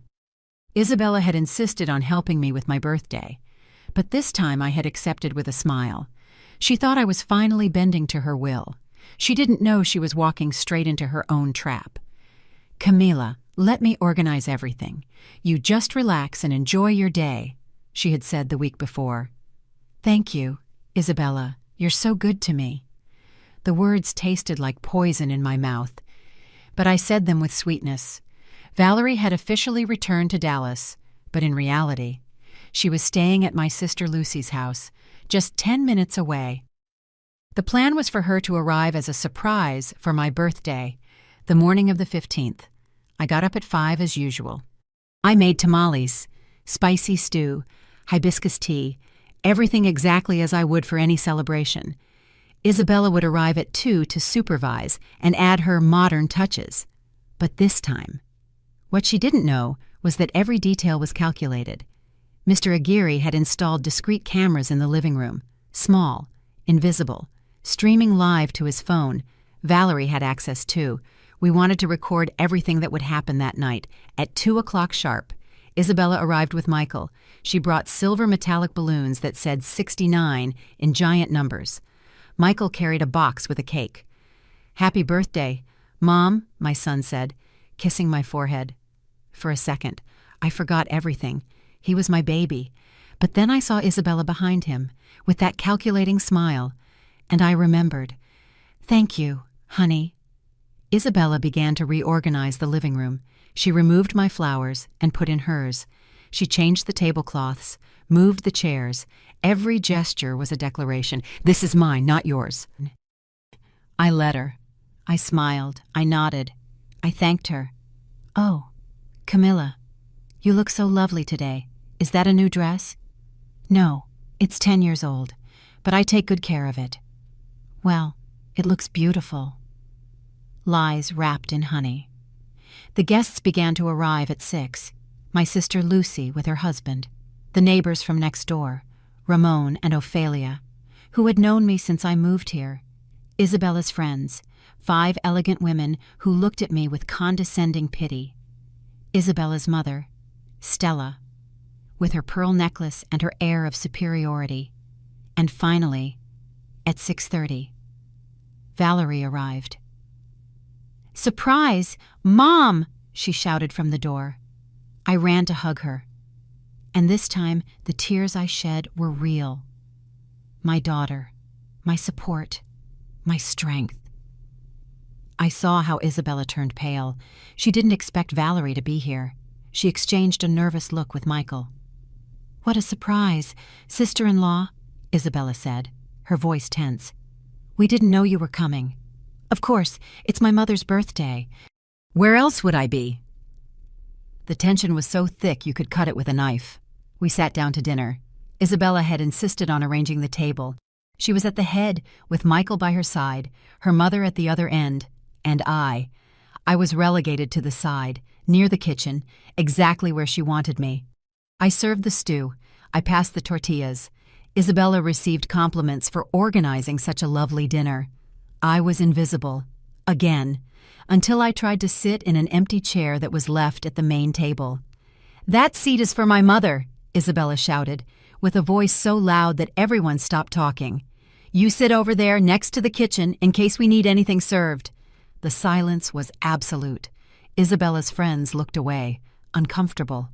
Isabella had insisted on helping me with my birthday, but this time I had accepted with a smile. She thought I was finally bending to her will. She didn't know she was walking straight into her own trap. Camila, let me organize everything. You just relax and enjoy your day, she had said the week before. Thank you, Isabella. You're so good to me. The words tasted like poison in my mouth, but I said them with sweetness. Valerie had officially returned to Dallas, but in reality, she was staying at my sister Lucy's house, just 10 minutes away. The plan was for her to arrive as a surprise for my birthday, the morning of the 15th. I got up at 5 as usual. I made tamales, spicy stew, hibiscus tea, everything exactly as I would for any celebration. Isabella would arrive at 2 to supervise and add her modern touches. But this time, what she didn't know was that every detail was calculated. Mr. Aguirre had installed discrete cameras in the living room, small, invisible, streaming live to his phone. Valerie had access too. We wanted to record everything that would happen that night. At 2 o'clock sharp, Isabella arrived with Michael. She brought silver metallic balloons that said 69 in giant numbers. Michael carried a box with a cake. "Happy birthday, Mom," my son said, kissing my forehead. For a second, I forgot everything. He was my baby. But then I saw Isabella behind him, with that calculating smile, and I remembered. "Thank you, honey." Isabella began to reorganize the living room. She removed my flowers and put in hers. She changed the tablecloths, moved the chairs. Every gesture was a declaration. "This is mine, not yours." I let her. I smiled. I nodded. I thanked her. "Oh, Camilla, you look so lovely today. Is that a new dress?" "No, it's 10 years old, but I take good care of it." "Well, it looks beautiful." Lies wrapped in honey. The guests began to arrive at 6. My sister Lucy with her husband, the neighbors from next door, Ramon and Ophelia, who had known me since I moved here, Isabella's friends, 5 elegant women who looked at me with condescending pity, Isabella's mother, Stella, with her pearl necklace and her air of superiority, and finally, at 6:30, Valerie arrived. "Surprise! Mom!" she shouted from the door. I ran to hug her, and this time the tears I shed were real. My daughter, my support, my strength. I saw how Isabella turned pale. She didn't expect Valerie to be here. She exchanged a nervous look with Michael. "What a surprise, sister-in-law," Isabella said, her voice tense. "We didn't know you were coming. Of course, it's my mother's birthday. Where else would I be?" The tension was so thick you could cut it with a knife. We sat down to dinner. Isabella had insisted on arranging the table. She was at the head, with Michael by her side, her mother at the other end, and I. I was relegated to the side, near the kitchen, exactly where she wanted me. I served the stew. I passed the tortillas. Isabella received compliments for organizing such a lovely dinner. I was invisible, again, until I tried to sit in an empty chair that was left at the main table. "That seat is for my mother," Isabella shouted, with a voice so loud that everyone stopped talking. "You sit over there next to the kitchen in case we need anything served." The silence was absolute. Isabella's friends looked away, uncomfortable.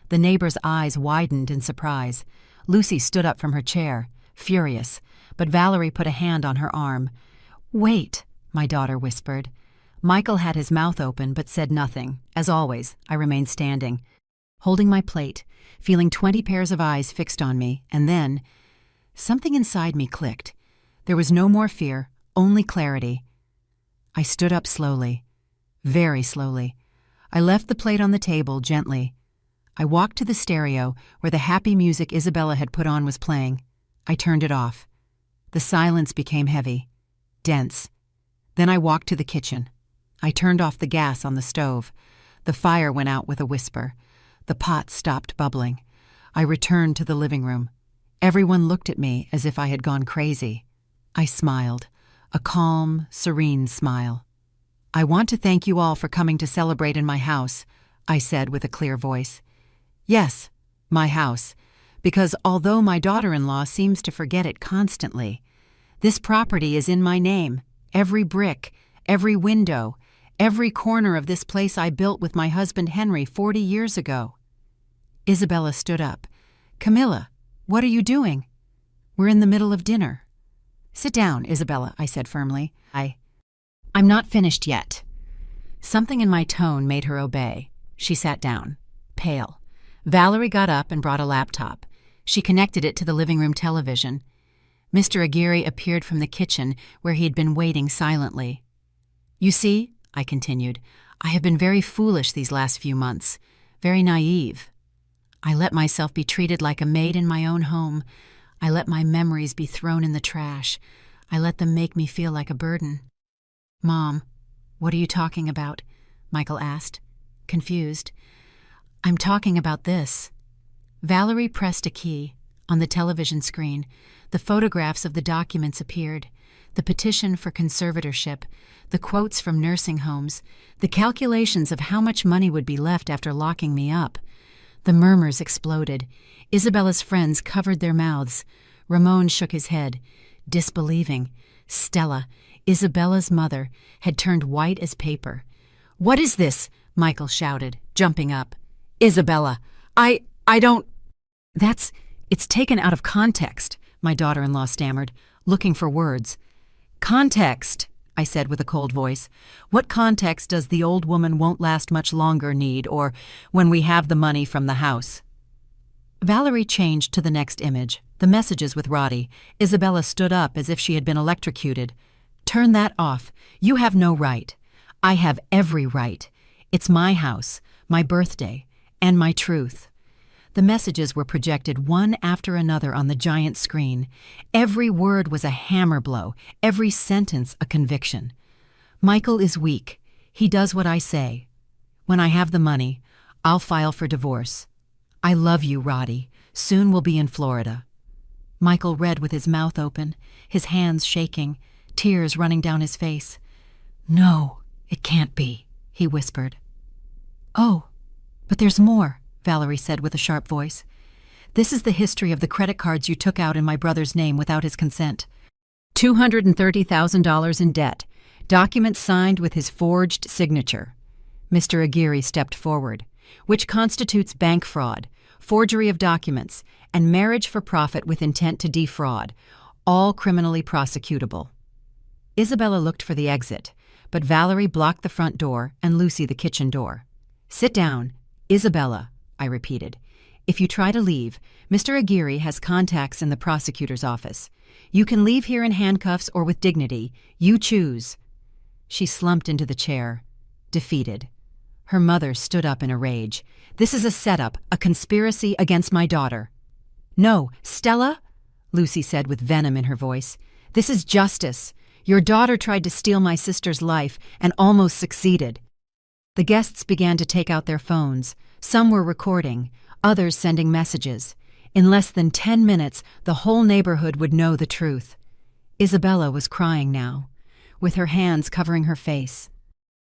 The neighbors' eyes widened in surprise. Lucy stood up from her chair, furious, but Valerie put a hand on her arm. "Wait," my daughter whispered. Michael had his mouth open but said nothing. As always, I remained standing, holding my plate, feeling 20 pairs of eyes fixed on me, and then something inside me clicked. There was no more fear, only clarity. I stood up slowly, very slowly. I left the plate on the table gently. I walked to the stereo where the happy music Isabella had put on was playing. I turned it off. The silence became heavy, dense. Then I walked to the kitchen. I turned off the gas on the stove. The fire went out with a whisper. The pot stopped bubbling. I returned to the living room. Everyone looked at me as if I had gone crazy. I smiled, a calm, serene smile. "I want to thank you all for coming to celebrate in my house," I said with a clear voice. "Yes, my house, because although my daughter-in-law seems to forget it constantly, this property is in my name. Every brick, every window, every corner of this place I built with my husband Henry 40 years ago." Isabella stood up. "Camilla, what are you doing? We're in the middle of dinner." "Sit down, Isabella," I said firmly. I'm not finished yet." Something in my tone made her obey. She sat down, pale. Valerie got up and brought a laptop. She connected it to the living room television. Mr. Aguirre appeared from the kitchen where he had been waiting silently. "You see," I continued, "I have been very foolish these last few months, very naive. I let myself be treated like a maid in my own home. I let my memories be thrown in the trash. I let them make me feel like a burden." "Mom, what are you talking about?" Michael asked, confused. "I'm talking about this." Valerie pressed a key. On the television screen, the photographs of the documents appeared, the petition for conservatorship, the quotes from nursing homes, the calculations of how much money would be left after locking me up. The murmurs exploded. Isabella's friends covered their mouths. Ramon shook his head, disbelieving. Stella, Isabella's mother, had turned white as paper. "What is this?" Michael shouted, jumping up. "Isabella, I don't—" It's taken out of context," my daughter-in-law stammered, looking for words. "Context," I said with a cold voice. "What context does the old woman won't last much longer need, or when we have the money from the house?" Valerie changed to the next image, the messages with Roddy. Isabella stood up as if she had been electrocuted. "Turn that off. You have no right. I have every right. It's my house, my birthday, and my truth." The messages were projected one after another on the giant screen. Every word was a hammer blow, every sentence a conviction. "Michael is weak. He does what I say. When I have the money, I'll file for divorce. I love you, Roddy. Soon we'll be in Florida." Michael read with his mouth open, his hands shaking, tears running down his face. "No, it can't be," he whispered. "Oh, but there's more," Valerie said with a sharp voice. "This is the history of the credit cards you took out in my brother's name without his consent. $230,000 in debt, documents signed with his forged signature." Mr. Aguirre stepped forward. "Which constitutes bank fraud, forgery of documents, and marriage for profit with intent to defraud, all criminally prosecutable." Isabella looked for the exit, but Valerie blocked the front door and Lucy the kitchen door. "Sit down, Isabella," I repeated. "If you try to leave, Mr. Aguirre has contacts in the prosecutor's office. You can leave here in handcuffs or with dignity. You choose." She slumped into the chair, defeated. Her mother stood up in a rage. "This is a setup, a conspiracy against my daughter." "No, Stella," Lucy said with venom in her voice. "This is justice. Your daughter tried to steal my sister's life and almost succeeded." The guests began to take out their phones. Some were recording, others sending messages. In less than 10 minutes, the whole neighborhood would know the truth. Isabella was crying now, with her hands covering her face.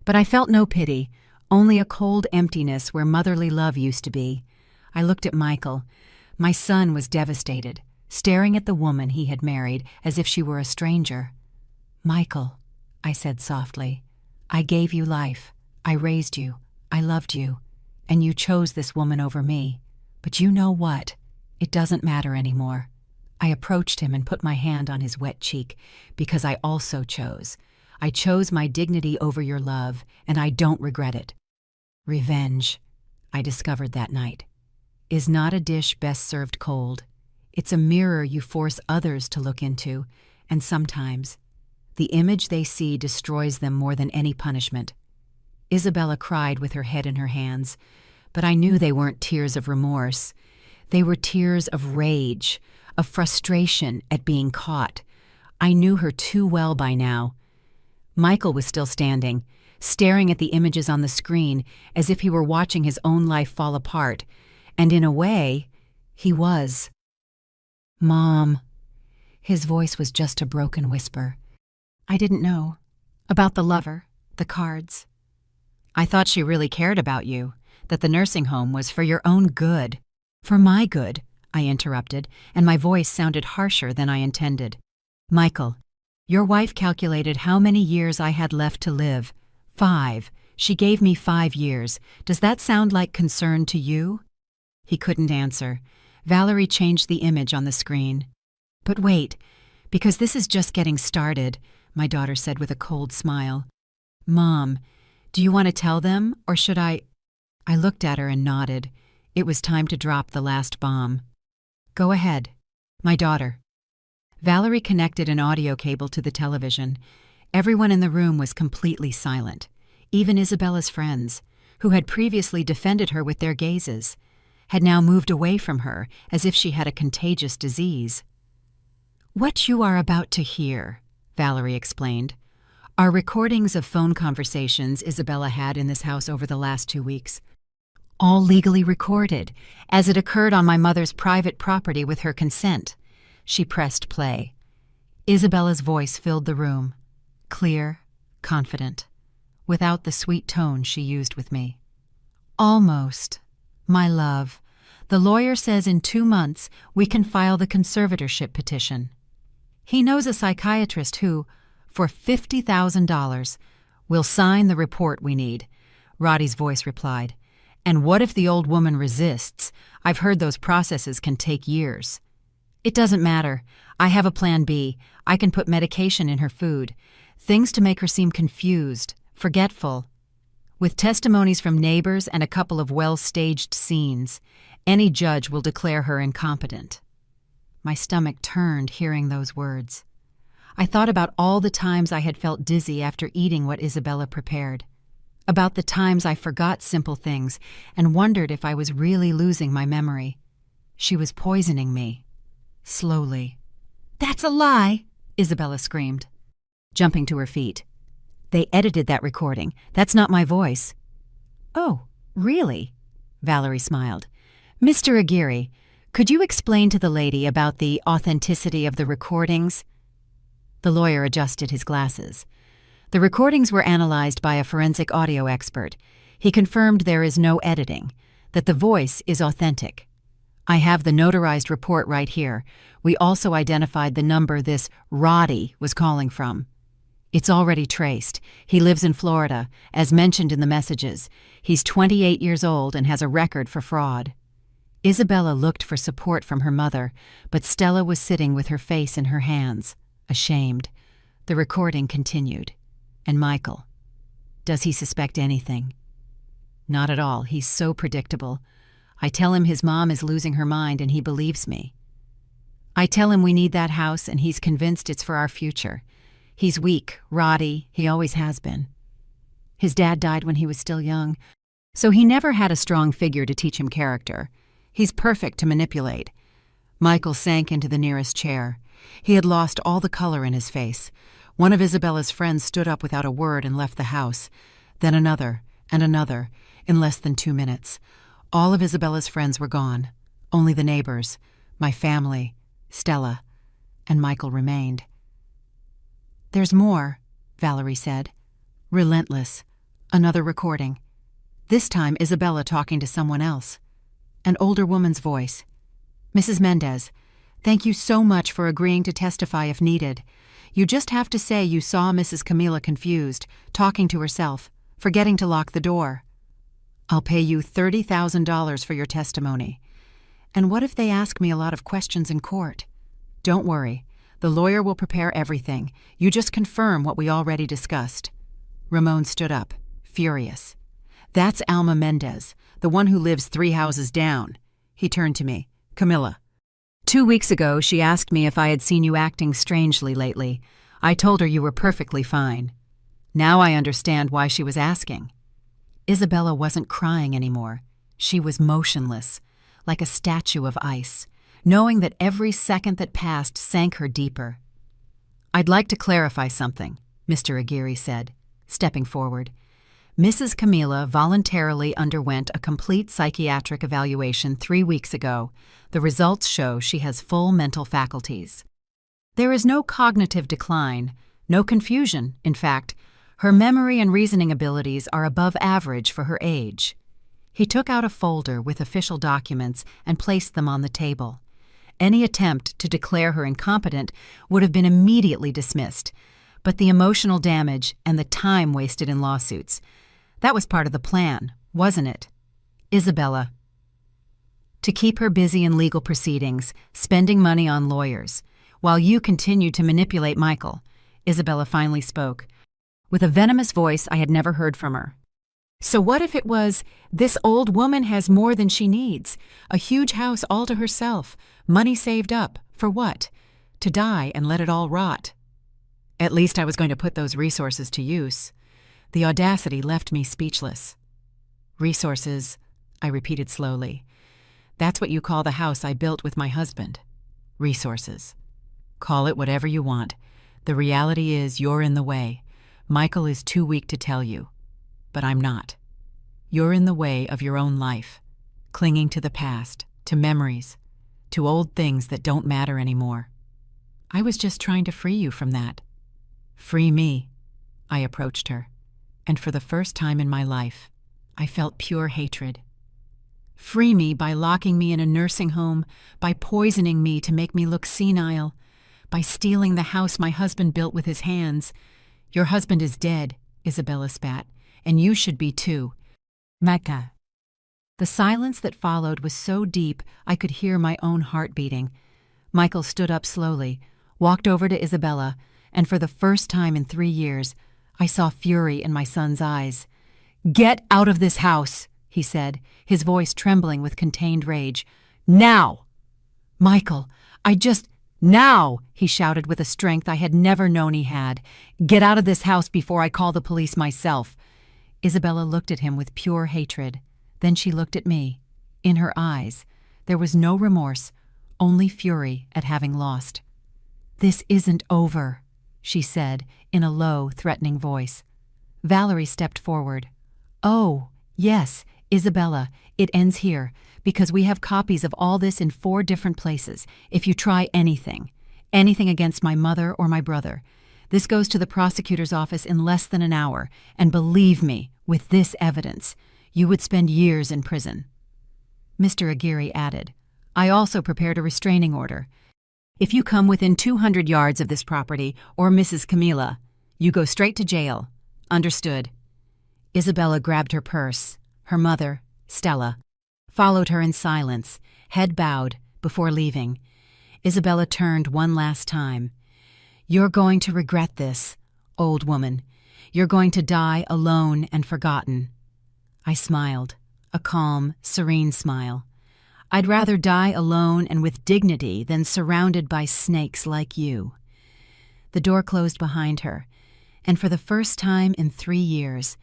But I felt no pity, only a cold emptiness where motherly love used to be. I looked at Michael. My son was devastated, staring at the woman he had married as if she were a stranger. "Michael," I said softly, "I gave you life. I raised you, I loved you, and you chose this woman over me. But you know what? It doesn't matter anymore. I approached him and put my hand on his wet cheek, because I also chose. I chose my dignity over your love, and I don't regret it. Revenge, I discovered that night, is not a dish best served cold. It's a mirror you force others to look into, and sometimes the image they see destroys them more than any punishment. Isabella cried with her head in her hands, but I knew they weren't tears of remorse. They were tears of rage, of frustration at being caught. I knew her too well by now. Michael was still standing, staring at the images on the screen as if he were watching his own life fall apart, and in a way, he was. "Mom." His voice was just a broken whisper. "I didn't know. About the lover, the cards. I thought she really cared about you, that the nursing home was for your own good." "For my good," I interrupted, and my voice sounded harsher than I intended. "Michael, your wife calculated how many years I had left to live. 5. She gave me 5 years. Does that sound like concern to you?" He couldn't answer. Valerie changed the image on the screen. "But wait, because this is just getting started," my daughter said with a cold smile. "Mom, do you want to tell them, or should I?" I looked at her and nodded. It was time to drop the last bomb. "Go ahead." "My daughter." Valerie connected an audio cable to the television. Everyone in the room was completely silent, even Isabella's friends, who had previously defended her with their gazes, had now moved away from her as if she had a contagious disease. "What you are about to hear," Valerie explained, "are recordings of phone conversations Isabella had in this house over the last 2 weeks. All legally recorded, as it occurred on my mother's private property with her consent." She pressed play. Isabella's voice filled the room, clear, confident, without the sweet tone she used with me. "Almost. My love, the lawyer says in 2 months we can file the conservatorship petition. He knows a psychiatrist who, for $50,000, will sign the report we need," Roddy's voice replied. "And what if the old woman resists? I've heard those processes can take years." "It doesn't matter. I have a plan B. I can put medication in her food. Things to make her seem confused, forgetful. With testimonies from neighbors and a couple of well-staged scenes, any judge will declare her incompetent." My stomach turned hearing those words. I thought about all the times I had felt dizzy after eating what Isabella prepared, about the times I forgot simple things and wondered if I was really losing my memory. She was poisoning me. Slowly. "That's a lie!" Isabella screamed, jumping to her feet. "They edited that recording. That's not my voice." "Oh, really?" Valerie smiled. "Mr. Aguirre, could you explain to the lady about the authenticity of the recordings?" The lawyer adjusted his glasses. "The recordings were analyzed by a forensic audio expert. He confirmed there is no editing, that the voice is authentic. I have the notarized report right here. We also identified the number this Roddy was calling from. It's already traced. He lives in Florida, as mentioned in the messages. He's 28 years old and has a record for fraud." Isabella looked for support from her mother, but Stella was sitting with her face in her hands, ashamed. The recording continued. "And Michael, does he suspect anything?" "Not at all. He's so predictable. I tell him his mom is losing her mind and he believes me. I tell him we need that house and he's convinced it's for our future. He's weak, Roddy, he always has been. His dad died when he was still young, so he never had a strong figure to teach him character. He's perfect to manipulate." Michael sank into the nearest chair. He had lost all the color in his face. One of Isabella's friends stood up without a word and left the house. Then another, and another, in less than 2 minutes. All of Isabella's friends were gone. Only the neighbors, my family, Stella, and Michael remained. "There's more," Valerie said. Relentless. Another recording. This time Isabella talking to someone else. An older woman's voice. "Mrs. Mendez, thank you so much for agreeing to testify if needed. You just have to say you saw Mrs. Camila confused, talking to herself. forgetting to lock the door. I'll pay you $30,000 for your testimony. And what if they ask me a lot of questions in court? Don't worry. The lawyer will prepare everything. You just confirm what we already discussed. Ramon stood up, furious. That's Alma Mendez, the one who lives 3 houses down. He turned to me. Camilla. 2 weeks ago, she asked me if I had seen you acting strangely lately. I told her you were perfectly fine. Now I understand why she was asking. Isabella wasn't crying anymore. She was motionless, like a statue of ice, knowing that every second that passed sank her deeper. I'd like to clarify something, Mr. Aguirre said, stepping forward. Mrs. Camila voluntarily underwent a complete psychiatric evaluation 3 weeks ago. The results show she has full mental faculties. There is no cognitive decline, no confusion. In fact, her memory and reasoning abilities are above average for her age. He took out a folder with official documents and placed them on the table. Any attempt to declare her incompetent would have been immediately dismissed, but the emotional damage and the time wasted in lawsuits, that was part of the plan, wasn't it? Isabella. To keep her busy in legal proceedings, spending money on lawyers, while you continued to manipulate Michael, Isabella finally spoke, with a venomous voice I had never heard from her. So what if it was, this old woman has more than she needs, a huge house all to herself, money saved up, for what? To die and let it all rot. At least I was going to put those resources to use. The audacity left me speechless. Resources, I repeated slowly. That's what you call the house I built with my husband. Resources. Call it whatever you want. The reality is you're in the way. Michael is too weak to tell you. But I'm not. You're in the way of your own life, clinging to the past, to memories, to old things that don't matter anymore. I was just trying to free you from that. Free me. I approached her, and for the first time in my life, I felt pure hatred. Free me by locking me in a nursing home, by poisoning me to make me look senile, by stealing the house my husband built with his hands. Your husband is dead, Isabella spat, and you should be too. Mecca. The silence that followed was so deep I could hear my own heart beating. Michael stood up slowly, walked over to Isabella, and for the first time in 3 years, I saw fury in my son's eyes. Get out of this house, he said, his voice trembling with contained rage. Now! Michael, Now! He shouted with a strength I had never known he had. Get out of this house before I call the police myself. Isabella looked at him with pure hatred. Then she looked at me. In her eyes, there was no remorse, only fury at having lost. This isn't over, she said in a low, threatening voice. Valerie stepped forward. Oh, yes, Isabella, it ends here, because we have copies of all this in 4 different places. If you try anything against my mother or my brother, this goes to the prosecutor's office in less than an hour, and believe me, with this evidence, you would spend years in prison. Mr. Aguirre added, I also prepared a restraining order. If you come within 200 yards of this property or Mrs. Camila, you go straight to jail. Understood. Isabella grabbed her purse. Her mother, Stella, followed her in silence, head bowed, before leaving. Isabella turned one last time. You're going to regret this, old woman. You're going to die alone and forgotten. I smiled, a calm, serene smile. I'd rather die alone and with dignity than surrounded by snakes like you. The door closed behind her, and for the first time in 3 years,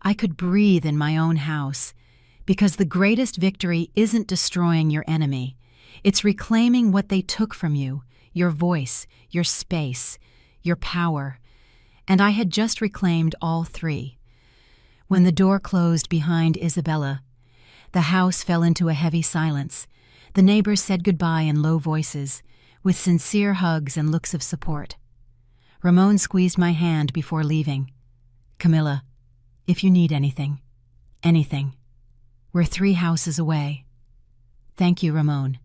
I could breathe in my own house, because the greatest victory isn't destroying your enemy. It's reclaiming what they took from you, your voice, your space, your power. And I had just reclaimed all 3. When the door closed behind Isabella, the house fell into a heavy silence. The neighbors said goodbye in low voices, with sincere hugs and looks of support. Ramon squeezed my hand before leaving. Camilla, if you need anything, we're 3 houses away. Thank you, Ramon.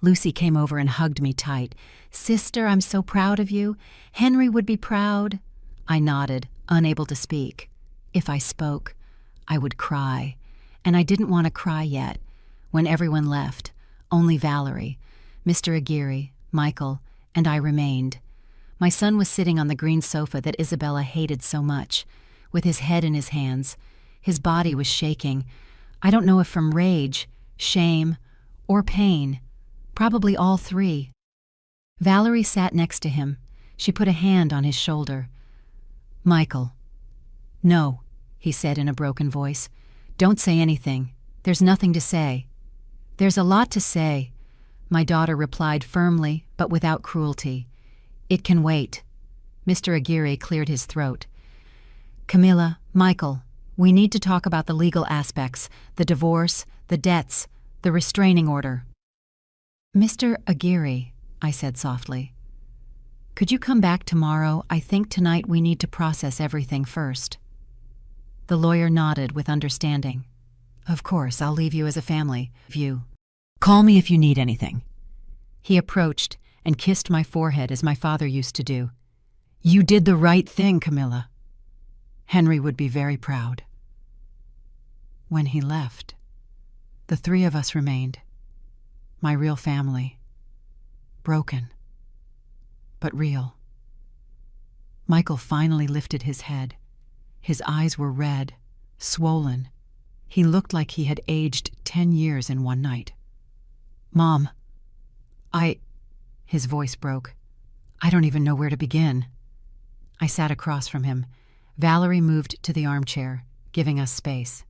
Lucy came over and hugged me tight. Sister, I'm so proud of you. Henry would be proud. I nodded, unable to speak. If I spoke, I would cry, and I didn't want to cry yet. When everyone left, only Valerie, Mr. Aguirre, Michael, and I remained. My son was sitting on the green sofa that Isabella hated so much, with his head in his hands. His body was shaking. I don't know if from rage, shame, or pain. Probably all three. Valerie sat next to him. She put a hand on his shoulder. "Michael." "No," he said in a broken voice. "Don't say anything. There's nothing to say." "There's a lot to say," my daughter replied firmly but without cruelty. "It can wait." Mr. Aguirre cleared his throat. "Camilla, Michael, we need to talk about the legal aspects, the divorce, the debts, the restraining order." "Mr. Aguirre," I said softly, "could you come back tomorrow? I think tonight we need to process everything first." The lawyer nodded with understanding. "Of course, I'll leave you as a family view. Call me if you need anything." He approached and kissed my forehead as my father used to do. "You did the right thing, Camilla. Henry would be very proud." When he left, the three of us remained. My real family. Broken, but real. Michael finally lifted his head. His eyes were red, swollen. He looked like he had aged 10 years in one night. "Mom, His voice broke. "I don't even know where to begin." I sat across from him. Valerie moved to the armchair, giving us space.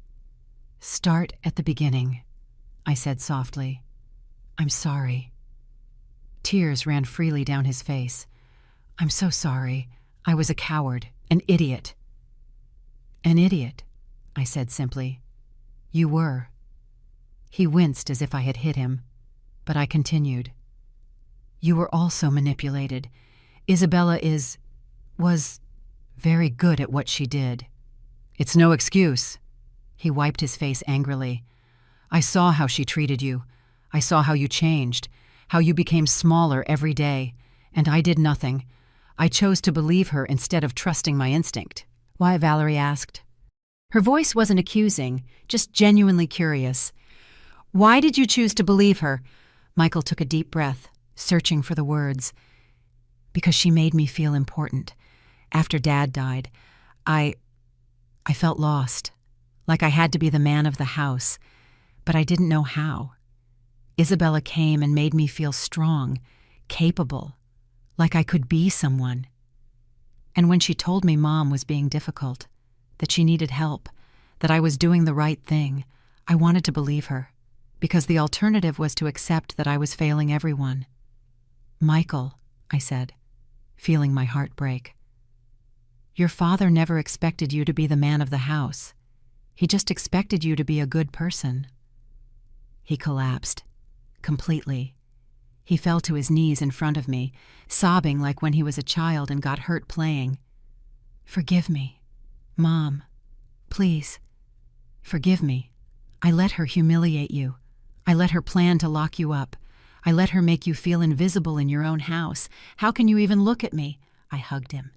"Start at the beginning," I said softly. "I'm sorry." Tears ran freely down his face. "I'm so sorry. I was a coward, an idiot." "An idiot," I said simply. "You were." He winced as if I had hit him, but I continued. "You were also manipulated. Isabella was very good at what she did." "It's no excuse." He wiped his face angrily. "I saw how she treated you. I saw how you changed, how you became smaller every day, and I did nothing. I chose to believe her instead of trusting my instinct." "Why?" Valerie asked. Her voice wasn't accusing, just genuinely curious. "Why did you choose to believe her?" Michael took a deep breath, searching for the words. "Because she made me feel important. After Dad died, I felt lost, like I had to be the man of the house, but I didn't know how. Isabella came and made me feel strong, capable, like I could be someone. And when she told me Mom was being difficult, that she needed help, that I was doing the right thing, I wanted to believe her, because the alternative was to accept that I was failing everyone." "Michael," I said, feeling my heart break, "your father never expected you to be the man of the house. He just expected you to be a good person." He collapsed, completely. He fell to his knees in front of me, sobbing like when he was a child and got hurt playing. "Forgive me, Mom. Please, forgive me. I let her humiliate you. I let her plan to lock you up. I let her make you feel invisible in your own house. How can you even look at me?" I hugged him.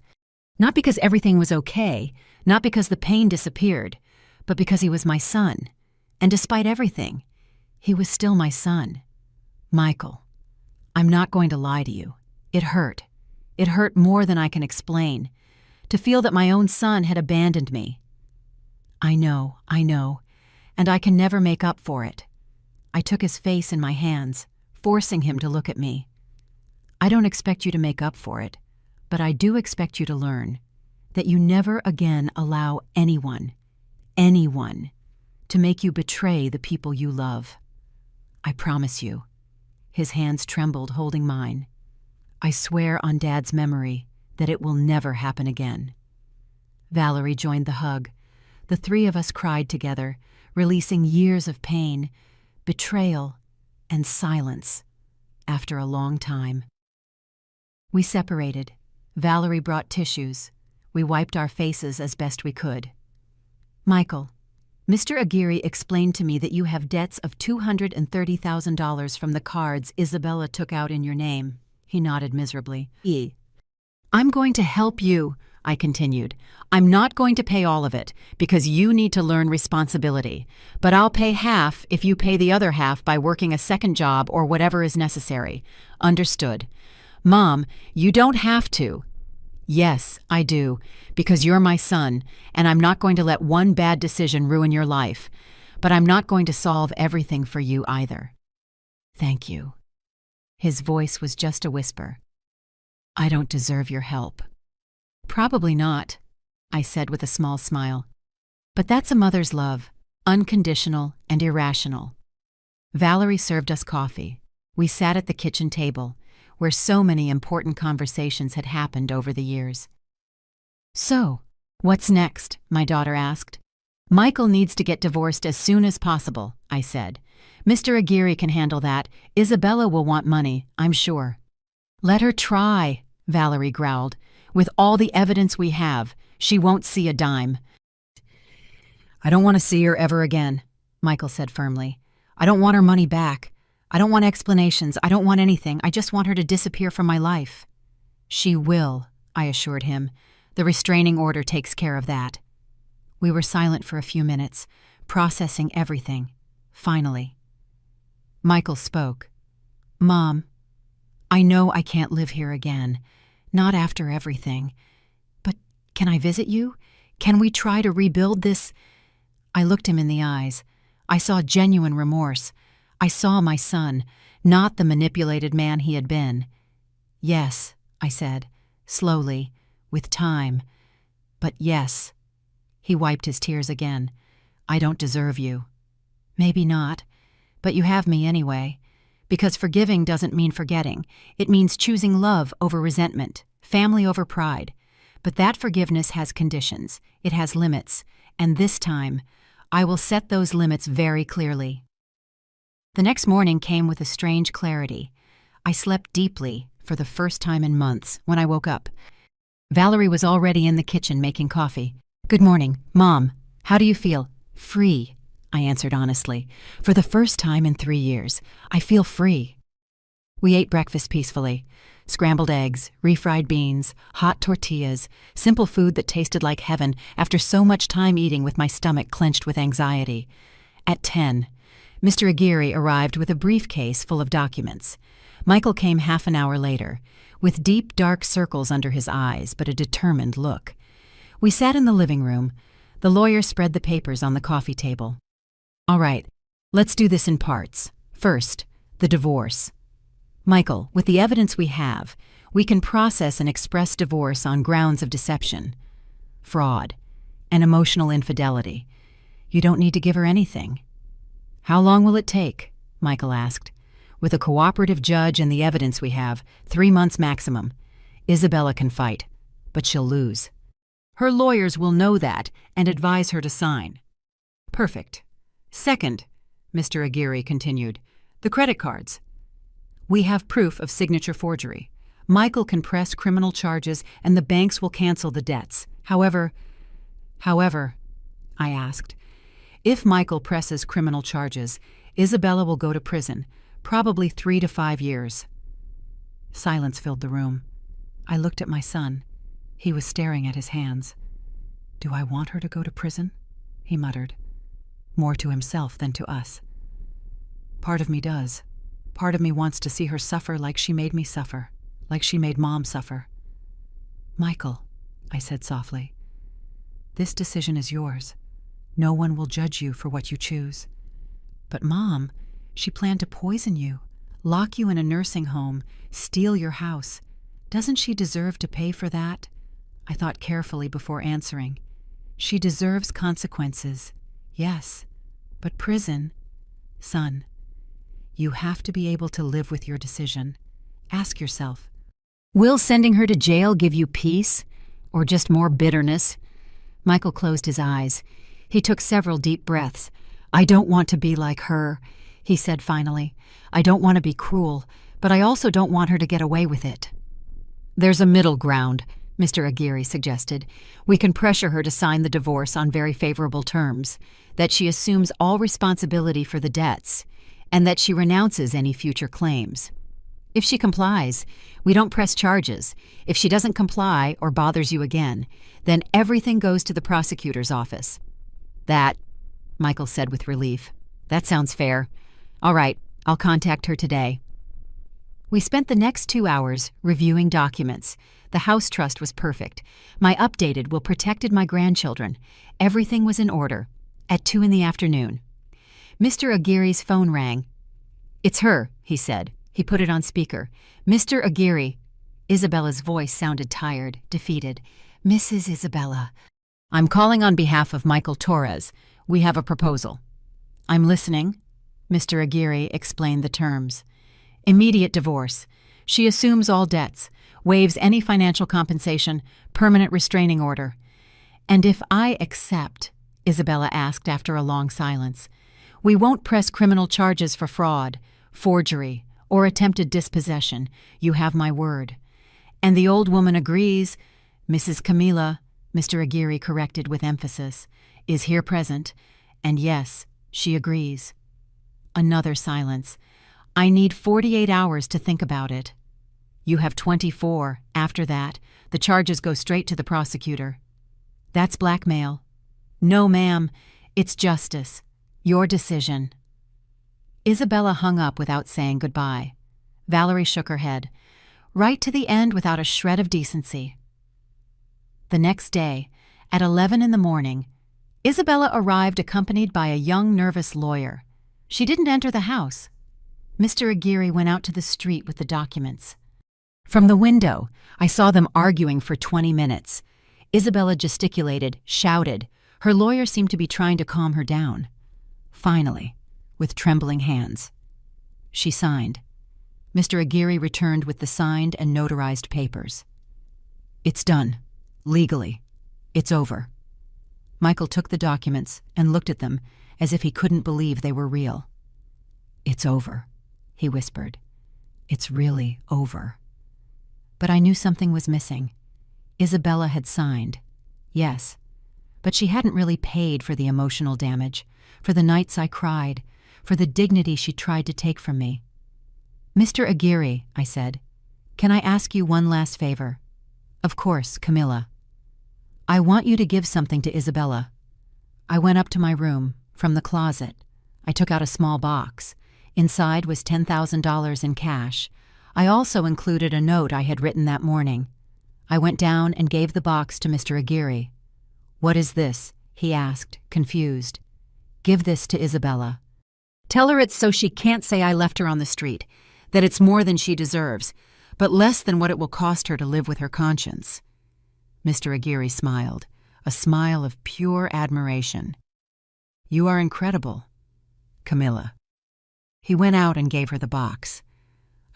Not because everything was okay, not because the pain disappeared, but because he was my son. And despite everything, he was still my son. "Michael, I'm not going to lie to you. It hurt. It hurt more than I can explain. To feel that my own son had abandoned me. I know, and I can never make up for it." I took his face in my hands, forcing him to look at me. "I don't expect you to make up for it, but I do expect you to learn that you never again allow anyone, to make you betray the people you love. I promise you." His hands trembled, holding mine. "I swear on Dad's memory that it will never happen again." Valerie joined the hug. The three of us cried together, releasing years of pain, betrayal, and silence after a long time. We separated. Valerie brought tissues. We wiped our faces as best we could. "Michael, Mr. Aguirre explained to me that you have debts of $230,000 from the cards Isabella took out in your name." He nodded miserably. "I'm going to help you. I continued. I'm not going to pay all of it, because you need to learn responsibility. But I'll pay half if you pay the other half by working a second job or whatever is necessary. Understood. Mom, you don't have to. Yes, I do, because you're my son, and I'm not going to let one bad decision ruin your life. But I'm not going to solve everything for you either. Thank you. His voice was just a whisper. I don't deserve your help. Probably not, I said with a small smile. But that's a mother's love, unconditional and irrational. Valerie served us coffee. We sat at the kitchen table, where so many important conversations had happened over the years. So, what's next? My daughter asked. Michael needs to get divorced as soon as possible, I said. Mr. Aguirre can handle that. Isabella will want money, I'm sure. Let her try, Valerie growled. With all the evidence we have, she won't see a dime. I don't want to see her ever again, Michael said firmly. I don't want her money back. I don't want explanations. I don't want anything. I just want her to disappear from my life. She will, I assured him. The restraining order takes care of that. We were silent for a few minutes, processing everything. Finally, Michael spoke. Mom, I know I can't live here again. Not after everything. But can I visit you? Can we try to rebuild this? I looked him in the eyes. I saw genuine remorse. I saw my son, not the manipulated man he had been. Yes, I said, slowly, with time. But yes. He wiped his tears again. I don't deserve you. Maybe not, but you have me anyway. Because forgiving doesn't mean forgetting. It means choosing love over resentment, family over pride. But that forgiveness has conditions. It has limits. And this time, I will set those limits very clearly. The next morning came with a strange clarity. I slept deeply for the first time in months when I woke up. Valerie was already in the kitchen making coffee. Good morning, Mom. How do you feel? Free, I answered honestly. For the first time in 3 years, I feel free. We ate breakfast peacefully. Scrambled eggs, refried beans, hot tortillas, simple food that tasted like heaven after so much time eating with my stomach clenched with anxiety. At 10, Mr. Aguirre arrived with a briefcase full of documents. Michael came half an hour later, with deep dark circles under his eyes but a determined look. We sat in the living room. The lawyer spread the papers on the coffee table. All right, let's do this in parts. First, the divorce. Michael, with the evidence we have, we can process an express divorce on grounds of deception, fraud, and emotional infidelity. You don't need to give her anything. How long will it take? Michael asked. With a cooperative judge and the evidence we have, 3 months maximum. Isabella can fight, but she'll lose. Her lawyers will know that and advise her to sign. Perfect. Second, Mr. Aguirre continued, the credit cards. We have proof of signature forgery. Michael can press criminal charges and the banks will cancel the debts. However, I asked, if Michael presses criminal charges, Isabella will go to prison, probably 3 to 5 years. Silence filled the room. I looked at my son. He was staring at his hands. Do I want her to go to prison? He muttered, more to himself than to us. Part of me does. Part of me wants to see her suffer like she made me suffer, like she made Mom suffer. Michael, I said softly, this decision is yours. No one will judge you for what you choose. But Mom, she planned to poison you, lock you in a nursing home, steal your house. Doesn't she deserve to pay for that? I thought carefully before answering. She deserves consequences, yes, but prison. Son, you have to be able to live with your decision. Ask yourself, will sending her to jail give you peace or just more bitterness? Michael closed his eyes. He took several deep breaths. I don't want to be like her, he said finally. I don't want to be cruel, but I also don't want her to get away with it. There's a middle ground, Mr. Aguirre suggested. We can pressure her to sign the divorce on very favorable terms, that she assumes all responsibility for the debts, and that she renounces any future claims. If she complies, we don't press charges. If she doesn't comply or bothers you again, then everything goes to the prosecutor's office." "That," Michael said with relief. "That sounds fair. All right, I'll contact her today." We spent the next 2 hours reviewing documents. The house trust was perfect. My updated will protected my grandchildren. Everything was in order. At 2 in the afternoon, Mr. Aguirre's phone rang. "It's her," he said. He put it on speaker. "Mr. Aguirre." Isabella's voice sounded tired, defeated. "Mrs. Isabella, I'm calling on behalf of Michael Torres. We have a proposal." "I'm listening." Mr. Aguirre explained the terms. "Immediate divorce. She assumes all debts, waives any financial compensation, permanent restraining order." "And if I accept," Isabella asked after a long silence, "we won't press criminal charges for fraud, forgery, or attempted dispossession. You have my word." "And the old woman agrees." "Mrs. Camilla," Mr. Aguirre corrected with emphasis, "is here present, and yes, she agrees." Another silence. "I need 48 hours to think about it." "You have 24. After that, the charges go straight to the prosecutor." "That's blackmail." "No, ma'am. It's justice. Your decision." Isabella hung up without saying goodbye. Valerie shook her head. Right to the end without a shred of decency. The next day, at 11 in the morning, Isabella arrived accompanied by a young, nervous lawyer. She didn't enter the house. Mr. Aguirre went out to the street with the documents. From the window, I saw them arguing for 20 minutes. Isabella gesticulated, shouted. Her lawyer seemed to be trying to calm her down. Finally, with trembling hands, she signed. Mr. Aguirre returned with the signed and notarized papers. "It's done. Legally. It's over." Michael took the documents and looked at them as if he couldn't believe they were real. "It's over," he whispered. "It's really over." But I knew something was missing. Isabella had signed. Yes, but she hadn't really paid for the emotional damage, for the nights I cried, for the dignity she tried to take from me. "Mr. Aguirre," I said, "can I ask you one last favor?" "Of course, Camilla." "I want you to give something to Isabella." I went up to my room. From the closet, I took out a small box. Inside was $10,000 in cash. I also included a note I had written that morning. I went down and gave the box to Mr. Aguirre. "What is this?" he asked, confused. "Give this to Isabella. Tell her it's so she can't say I left her on the street, that it's more than she deserves, but less than what it will cost her to live with her conscience." Mr. Aguirre smiled, a smile of pure admiration. "You are incredible, Camilla." He went out and gave her the box.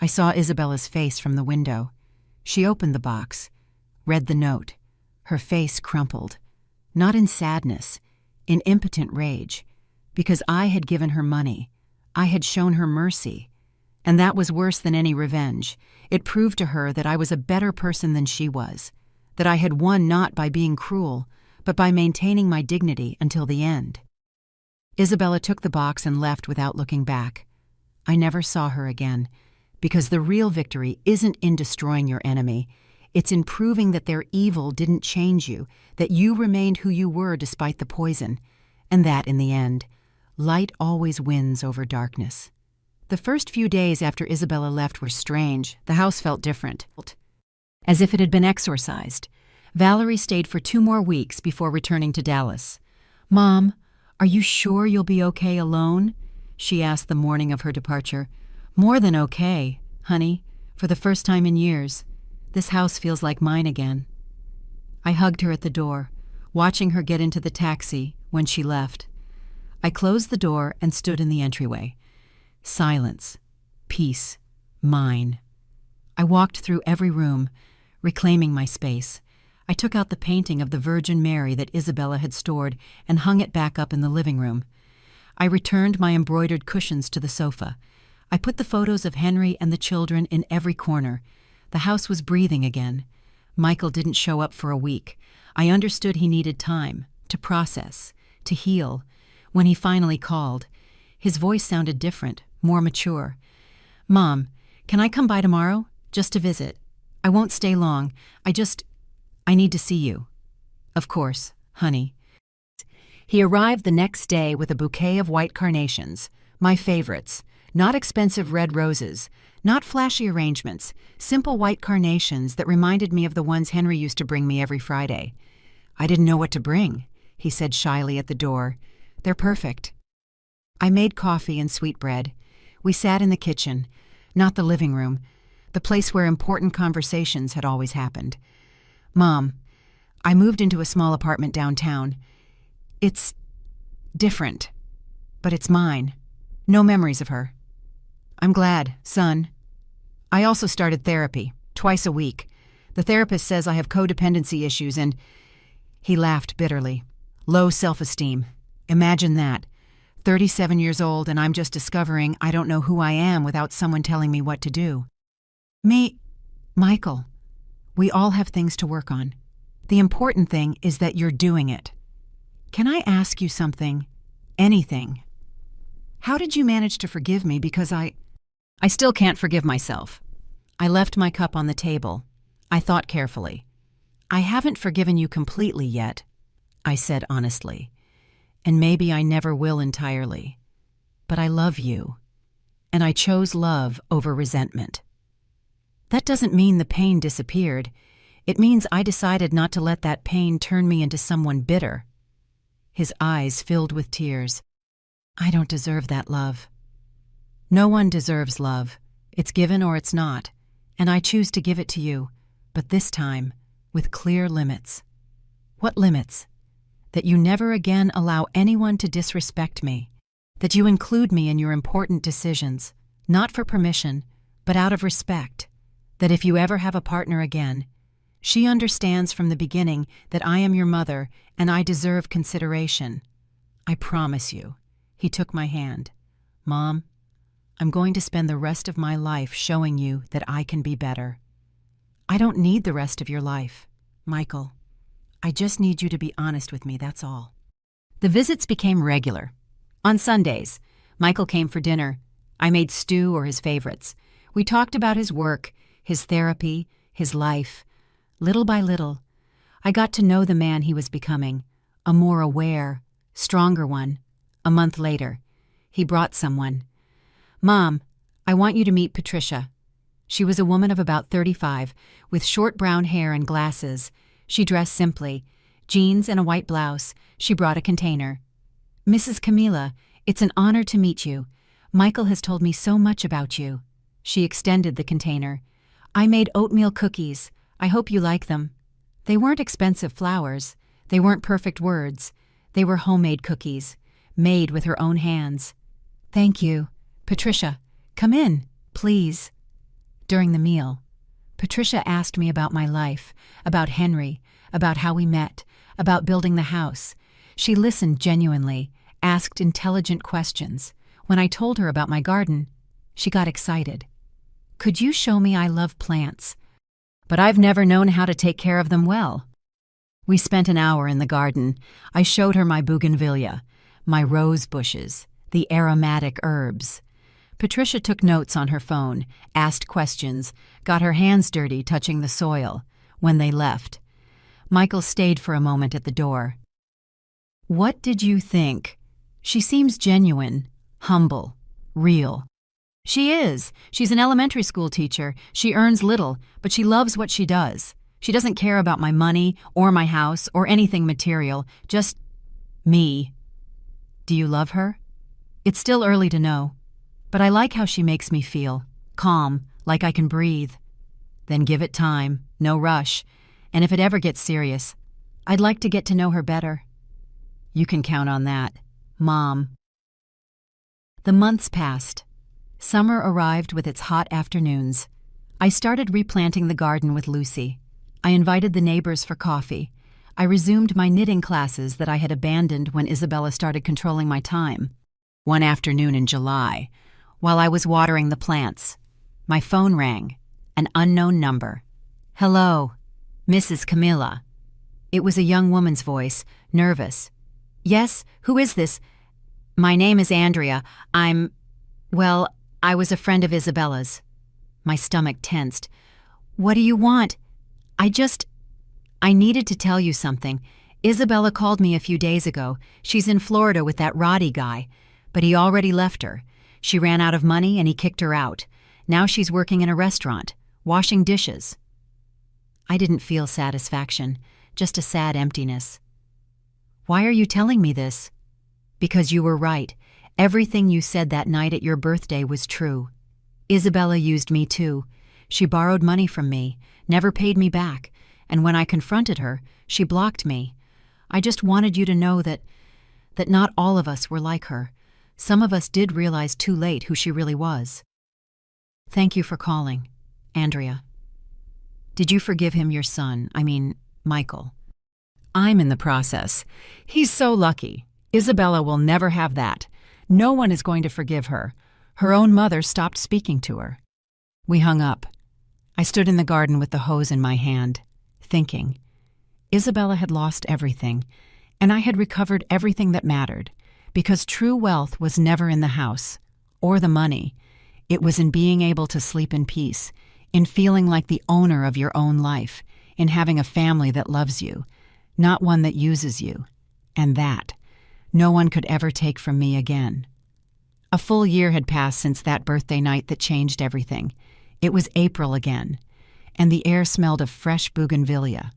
I saw Isabella's face from the window. She opened the box, read the note. Her face crumpled, not in sadness, in impotent rage, because I had given her money. I had shown her mercy. And that was worse than any revenge. It proved to her that I was a better person than she was, that I had won not by being cruel, but by maintaining my dignity until the end. Isabella took the box and left without looking back. I never saw her again, because the real victory isn't in destroying your enemy. It's in proving that their evil didn't change you, that you remained who you were despite the poison, and that, in the end, light always wins over darkness. The first few days after Isabella left were strange. The house felt different, as if it had been exorcised. Valerie stayed for 2 more weeks before returning to Dallas. "Mom, are you sure you'll be okay alone?" she asked the morning of her departure. "More than okay, honey, for the first time in years. This house feels like mine again." I hugged her at the door, watching her get into the taxi when she left. I closed the door and stood in the entryway. Silence, peace, mine. I walked through every room, reclaiming my space. I took out the painting of the Virgin Mary that Isabella had stored and hung it back up in the living room. I returned my embroidered cushions to the sofa. I put the photos of Henry and the children in every corner. The house was breathing again. Michael didn't show up for a week. I understood he needed time to process, to heal. When he finally called, his voice sounded different, more mature. "Mom, Can I come by tomorrow? Just to visit. I won't stay long. I need to see you. Of course, honey. He arrived the next day with a bouquet of white carnations, my favorites, not expensive red roses, not flashy arrangements, simple white carnations that reminded me of the ones Henry used to bring me every Friday. I didn't know what to bring, he said shyly at the door. They're perfect. I made coffee and sweetbread. We sat in the kitchen, not the living room, the place where important conversations had always happened. Mom, I moved into a small apartment downtown. It's different, but it's mine. No memories of her. I'm glad, son. I also started therapy, twice a week. The therapist says I have codependency issues and... He laughed bitterly. Low self-esteem. Imagine that. 37 years old and I'm just discovering I don't know who I am without someone telling me what to do. Michael, we all have things to work on. The important thing is that you're doing it. Can I ask you something? Anything? How did you manage to forgive me? Because I still can't forgive myself. I left my cup on the table. I thought carefully. I haven't forgiven you completely yet, I said honestly. And maybe I never will entirely. But I love you. And I chose love over resentment. That doesn't mean the pain disappeared. It means I decided not to let that pain turn me into someone bitter. His eyes filled with tears. I don't deserve that love. No one deserves love. It's given or it's not. And I choose to give it to you, but this time, with clear limits. What limits? That you never again allow anyone to disrespect me. That you include me in your important decisions, not for permission, but out of respect. That if you ever have a partner again, she understands from the beginning that I am your mother and I deserve consideration. I promise you. He took my hand. Mom, I'm going to spend the rest of my life showing you that I can be better. I don't need the rest of your life, Michael. I just need you to be honest with me, that's all. The visits became regular. On Sundays, Michael came for dinner. I made stew or his favorites. We talked about his work, his therapy, his life. Little by little, I got to know the man he was becoming, a more aware, stronger one. A month later, he brought someone. Mom, I want you to meet Patricia. She was a woman of about 35, with short brown hair and glasses. She dressed simply, jeans and a white blouse. She brought a container. Mrs. Camilla, it's an honor to meet you. Michael has told me so much about you. She extended the container. I made oatmeal cookies. I hope you like them. They weren't expensive flowers. They weren't perfect words. They were homemade cookies, made with her own hands. Thank you. Patricia, come in, please. During the meal, Patricia asked me about my life, about Henry, about how we met, about building the house. She listened genuinely, asked intelligent questions. When I told her about my garden, she got excited. Could you show me I love plants? But I've never known how to take care of them well. We spent an hour in the garden. I showed her my bougainvillea, my rose bushes, the aromatic herbs. Patricia took notes on her phone, asked questions, got her hands dirty touching the soil. When they left, Michael stayed for a moment at the door. What did you think? She seems genuine, humble, real. She is. She's an elementary school teacher. She earns little, but she loves what she does. She doesn't care about my money or my house or anything material, just me. Do you love her? It's still early to know, but I like how she makes me feel, calm, like I can breathe. Then give it time, no rush, and if it ever gets serious, I'd like to get to know her better. You can count on that, Mom. The months passed. Summer arrived with its hot afternoons. I started replanting the garden with Lucy. I invited the neighbors for coffee. I resumed my knitting classes that I had abandoned when Isabella started controlling my time. One afternoon in July, while I was watering the plants, my phone rang, an unknown number. Hello, Mrs. Camilla. It was a young woman's voice, nervous. Yes, who is this? My name is Andrea. I was a friend of Isabella's. My stomach tensed. "What do you want?" I needed to tell you something. Isabella called me a few days ago. She's in Florida with that Roddy guy, but he already left her. She ran out of money and he kicked her out. Now she's working in a restaurant, washing dishes. I didn't feel satisfaction, just a sad emptiness. "Why are you telling me this?" "Because you were right. Everything you said that night at your birthday was true. Isabella used me too. She borrowed money from me, never paid me back, and when I confronted her, she blocked me. I just wanted you to know that not all of us were like her. Some of us did realize too late who she really was." "Thank you for calling, Andrea." "Did you forgive him, your son? I mean, Michael?" "I'm in the process. He's so lucky. Isabella will never have that. No one is going to forgive her. Her own mother stopped speaking to her." We hung up. I stood in the garden with the hose in my hand, thinking. Isabella had lost everything, and I had recovered everything that mattered, because true wealth was never in the house, or the money. It was in being able to sleep in peace, in feeling like the owner of your own life, in having a family that loves you, not one that uses you, and that no one could ever take from me again. A full year had passed since that birthday night that changed everything. It was April again, and the air smelled of fresh bougainvillea.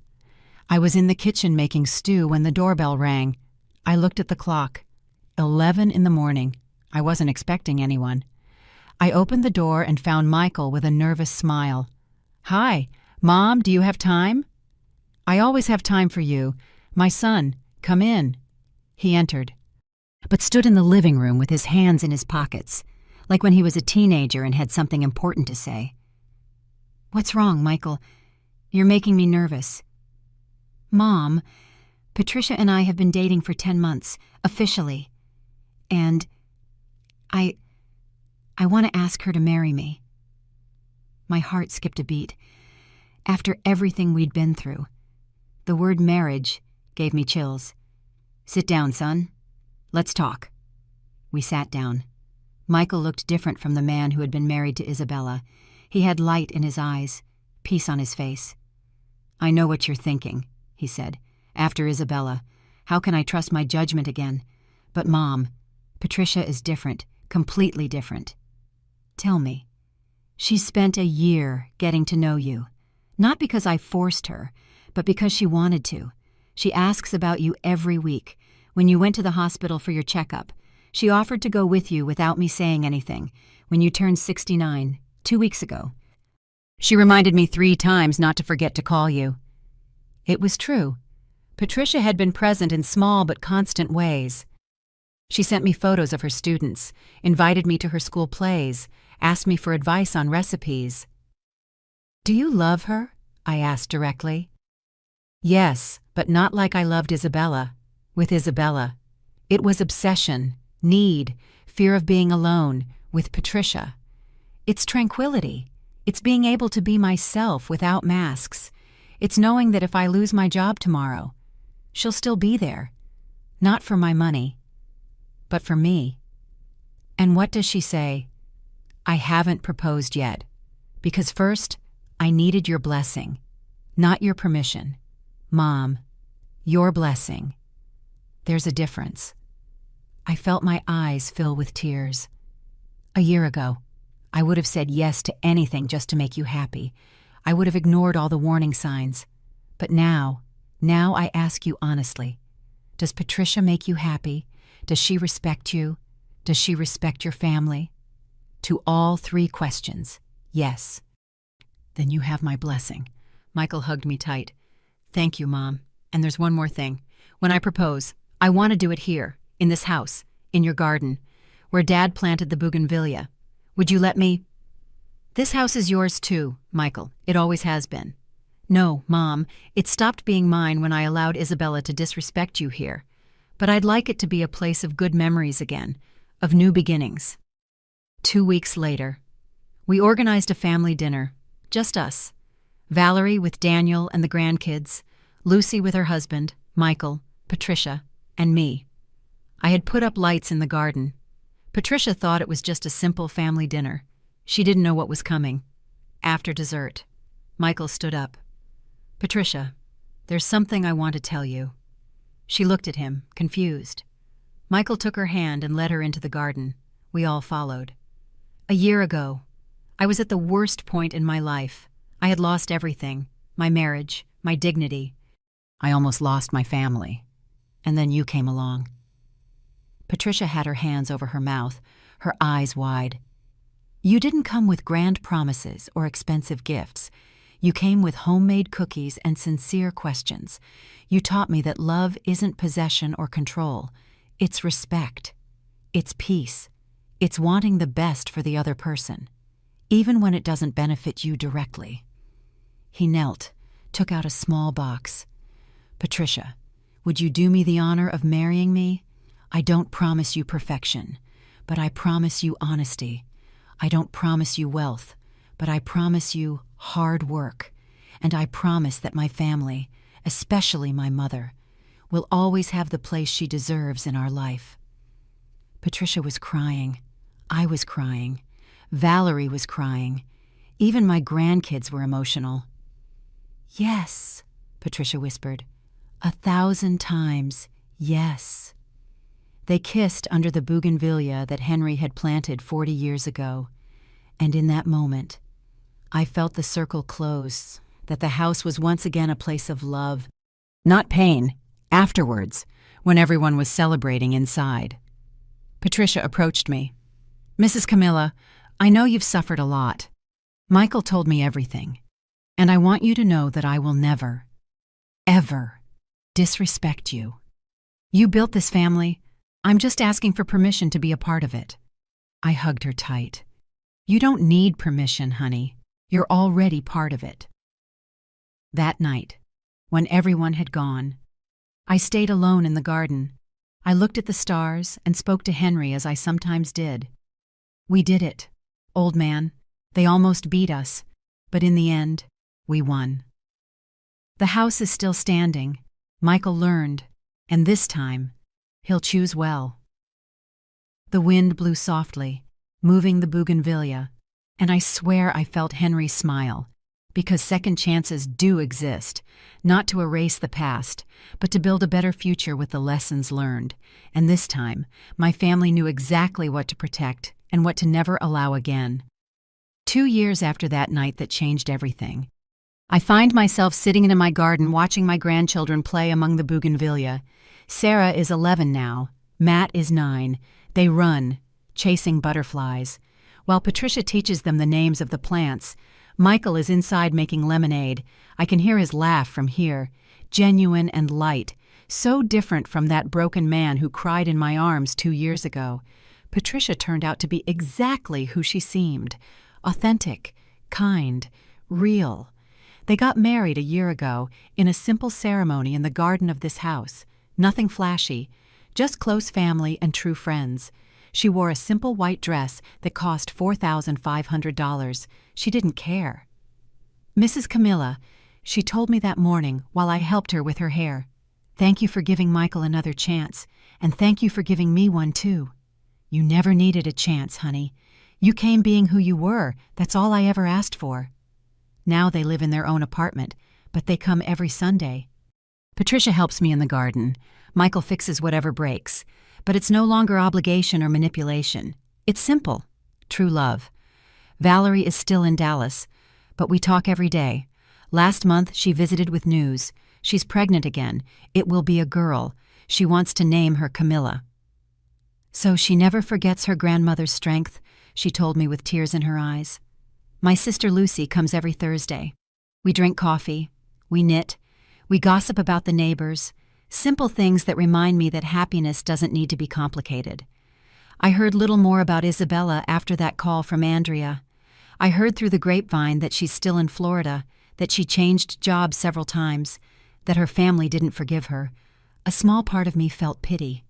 I was in the kitchen making stew when the doorbell rang. I looked at the clock. 11 in the morning. I wasn't expecting anyone. I opened the door and found Michael with a nervous smile. "Hi, Mom, do you have time?" "I always have time for you. My son, come in." He entered, but stood in the living room with his hands in his pockets, like when he was a teenager and had something important to say. "What's wrong, Michael? You're making me nervous." "Mom, Patricia and I have been dating for 10 months, officially. And I want to ask her to marry me." My heart skipped a beat. After everything we'd been through, the word marriage gave me chills. "Sit down, son. Let's talk." We sat down. Michael looked different from the man who had been married to Isabella. He had light in his eyes, peace on his face. "I know what you're thinking," he said. "After Isabella, how can I trust my judgment again? But Mom, Patricia is different, completely different. Tell me." "She's spent a year getting to know you. Not because I forced her, but because she wanted to. She asks about you every week. When you went to the hospital for your checkup, she offered to go with you without me saying anything, when you turned 69, 2 weeks ago. She reminded me 3 times not to forget to call you." It was true. Patricia had been present in small but constant ways. She sent me photos of her students, invited me to her school plays, asked me for advice on recipes. "Do you love her?" I asked directly. "Yes, but not like I loved Isabella. With Isabella, it was obsession, need, fear of being alone. With Patricia, it's tranquility. It's being able to be myself without masks. It's knowing that if I lose my job tomorrow, she'll still be there. Not for my money, but for me." And what does she say? "I haven't proposed yet, because first, I needed your blessing, not your permission. Mom, your blessing. There's a difference." I felt my eyes fill with tears. A year ago, I would have said yes to anything just to make you happy. I would have ignored all the warning signs. But now I ask you honestly, does Patricia make you happy? Does she respect you? Does she respect your family? To all 3 questions, yes. "Then you have my blessing." Michael hugged me tight. "Thank you, Mom. And there's one more thing. When I propose, I want to do it here, in this house, in your garden, where Dad planted the bougainvillea. Would you let me?" "This house is yours too, Michael. It always has been." "No, Mom, it stopped being mine when I allowed Isabella to disrespect you here. But I'd like it to be a place of good memories again, of new beginnings." 2 weeks later, we organized a family dinner, just us. Valerie with Daniel and the grandkids, Lucy with her husband, Michael, Patricia, and me. I had put up lights in the garden. Patricia thought it was just a simple family dinner. She didn't know what was coming. After dessert, Michael stood up. "Patricia, there's something I want to tell you." She looked at him, confused. Michael took her hand and led her into the garden. We all followed. "A year ago, I was at the worst point in my life. I had lost everything, my marriage, my dignity. I almost lost my family. And then you came along." Patricia had her hands over her mouth, her eyes wide. "You didn't come with grand promises or expensive gifts. You came with homemade cookies and sincere questions. You taught me that love isn't possession or control. It's respect. It's peace. It's wanting the best for the other person, even when it doesn't benefit you directly." He knelt, took out a small box. "Patricia, would you do me the honor of marrying me? I don't promise you perfection, but I promise you honesty. I don't promise you wealth, but I promise you hard work. And I promise that my family, especially my mother, will always have the place she deserves in our life." Patricia was crying. I was crying. Valerie was crying. Even my grandkids were emotional. "Yes," Patricia whispered. "1,000 times, yes." They kissed under the bougainvillea that Henry had planted 40 years ago. And in that moment, I felt the circle close, that the house was once again a place of love, not pain, afterwards, when everyone was celebrating inside. Patricia approached me. "Mrs. Camilla, I know you've suffered a lot. Michael told me everything, and I want you to know that I will never, ever disrespect you. You built this family. I'm just asking for permission to be a part of it." I hugged her tight. "You don't need permission, honey. You're already part of it." That night, when everyone had gone, I stayed alone in the garden. I looked at the stars and spoke to Henry as I sometimes did. "We did it, old man. They almost beat us, but in the end, we won. The house is still standing. Michael learned, and this time, he'll choose well." The wind blew softly, moving the bougainvillea, and I swear I felt Henry smile, because second chances do exist, not to erase the past, but to build a better future with the lessons learned. And this time, my family knew exactly what to protect and what to never allow again. 2 years after that night that changed everything, I find myself sitting in my garden watching my grandchildren play among the bougainvillea. Sarah is 11 now. Matt is 9. They run, chasing butterflies. While Patricia teaches them the names of the plants, Michael is inside making lemonade. I can hear his laugh from here, genuine and light, so different from that broken man who cried in my arms 2 years ago. Patricia turned out to be exactly who she seemed, authentic, kind, real. They got married a year ago in a simple ceremony in the garden of this house. Nothing flashy, just close family and true friends. She wore a simple white dress that cost $4,500. She didn't care. "Mrs. Camilla," she told me that morning while I helped her with her hair, "thank you for giving Michael another chance, and thank you for giving me one too. You never needed a chance, honey. You came being who you were. That's all I ever asked for." Now they live in their own apartment, but they come every Sunday. Patricia helps me in the garden. Michael fixes whatever breaks. But it's no longer obligation or manipulation. It's simple, true love. Valerie is still in Dallas, but we talk every day. Last month, she visited with news. She's pregnant again. It will be a girl. She wants to name her Camilla. So she never forgets her grandmother's strength, she told me with tears in her eyes. My sister Lucy comes every Thursday. We drink coffee, we knit, we gossip about the neighbors, simple things that remind me that happiness doesn't need to be complicated. I heard little more about Isabella after that call from Andrea. I heard through the grapevine that she's still in Florida, that she changed jobs several times, that her family didn't forgive her. A small part of me felt pity.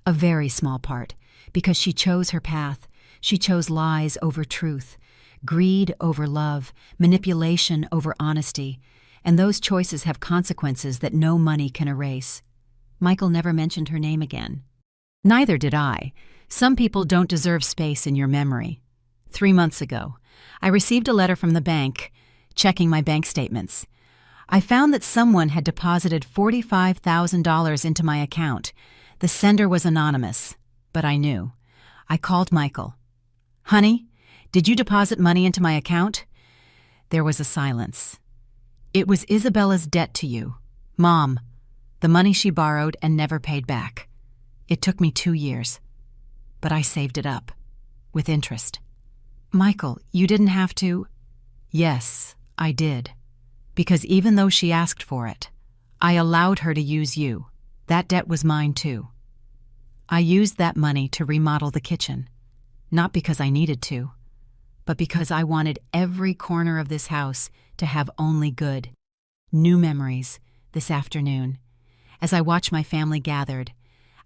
A very small part, because she chose her path. She chose lies over truth, greed over love, manipulation over honesty, and those choices have consequences that no money can erase. Michael never mentioned her name again. Neither did I. Some people don't deserve space in your memory. 3 months ago, I received a letter from the bank, checking my bank statements. I found that someone had deposited $45,000 into my account. The sender was anonymous, but I knew. I called Michael. "Honey, did you deposit money into my account?" There was a silence. "It was Isabella's debt to you. Mom, the money she borrowed and never paid back. It took me 2 years, but I saved it up, with interest." "Michael, you didn't have to—" "Yes, I did. Because even though she asked for it, I allowed her to use you. That debt was mine too. I used that money to remodel the kitchen, not because I needed to, but because I wanted every corner of this house to have only good, new memories this afternoon. As I watch my family gathered,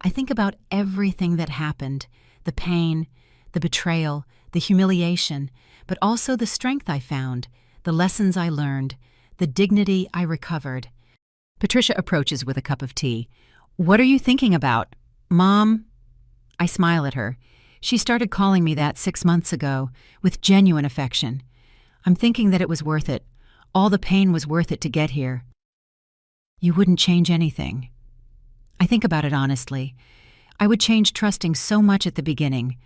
I think about everything that happened, the pain, the betrayal, the humiliation, but also the strength I found, the lessons I learned, the dignity I recovered. Patricia approaches with a cup of tea. "What are you thinking about, Mom?" I smile at her. She started calling me that 6 months ago, with genuine affection. I'm thinking that it was worth it. All the pain was worth it to get here. "You wouldn't change anything." I think about it honestly. I would change trusting so much at the beginning.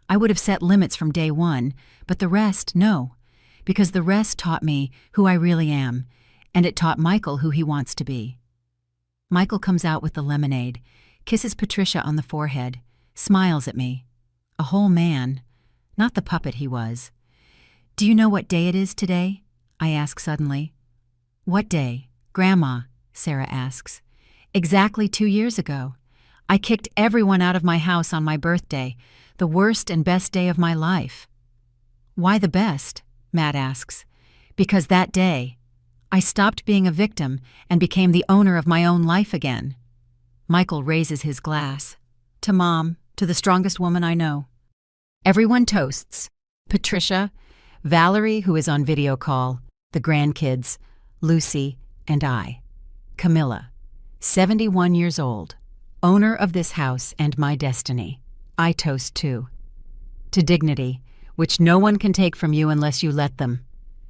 I would have set limits from day one, but the rest, no. Because the rest taught me who I really am, and it taught Michael who he wants to be. Michael comes out with the lemonade, kisses Patricia on the forehead, smiles at me. A whole man, not the puppet he was. "Do you know what day it is today?" I ask suddenly. "What day, Grandma?" Sarah asks. "Exactly 2 years ago. I kicked everyone out of my house on my birthday, the worst and best day of my life." "Why the best?" Matt asks. "Because that day, I stopped being a victim and became the owner of my own life again." Michael raises his glass. "To Mom, to the strongest woman I know." Everyone toasts. Patricia, Valerie, who is on video call, the grandkids, Lucy, and I. Camilla, 71 years old, owner of this house and my destiny. I toast too. To dignity, which no one can take from you unless you let them.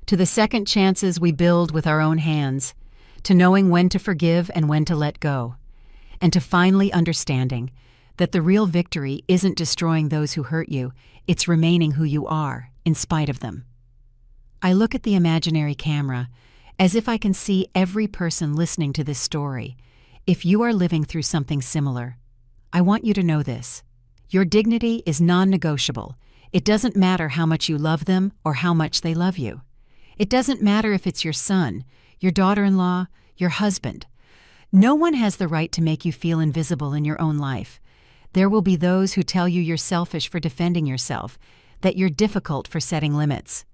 To the second chances we build with our own hands. To knowing when to forgive and when to let go. And to finally understanding that the real victory isn't destroying those who hurt you, it's remaining who you are, in spite of them. I look at the imaginary camera, as if I can see every person listening to this story. If you are living through something similar, I want you to know this. Your dignity is non-negotiable. It doesn't matter how much you love them or how much they love you. It doesn't matter if it's your son, your daughter-in-law, your husband. No one has the right to make you feel invisible in your own life. There will be those who tell you you're selfish for defending yourself, that you're difficult for setting limits,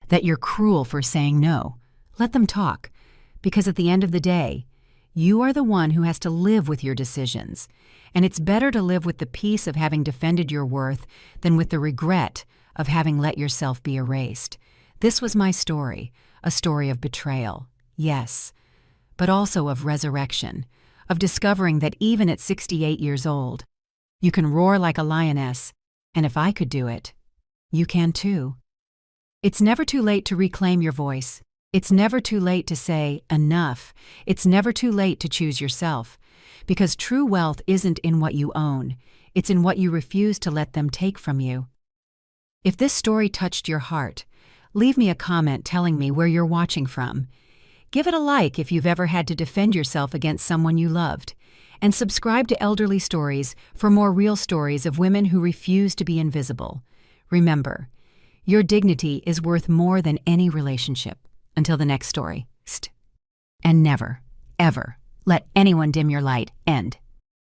that you're cruel for saying no. Let them talk, because at the end of the day, you are the one who has to live with your decisions, and it's better to live with the peace of having defended your worth than with the regret of having let yourself be erased. This was my story, a story of betrayal, yes, but also of resurrection, of discovering that even at 68 years old, you can roar like a lioness, and if I could do it, you can too. It's never too late to reclaim your voice. It's never too late to say, enough. It's never too late to choose yourself. Because true wealth isn't in what you own. It's in what you refuse to let them take from you. If this story touched your heart, leave me a comment telling me where you're watching from. Give it a like if you've ever had to defend yourself against someone you loved. And subscribe to Elderly Stories for more real stories of women who refuse to be invisible. Remember, your dignity is worth more than any relationship. Until the next story. And never, ever let anyone dim your light. End.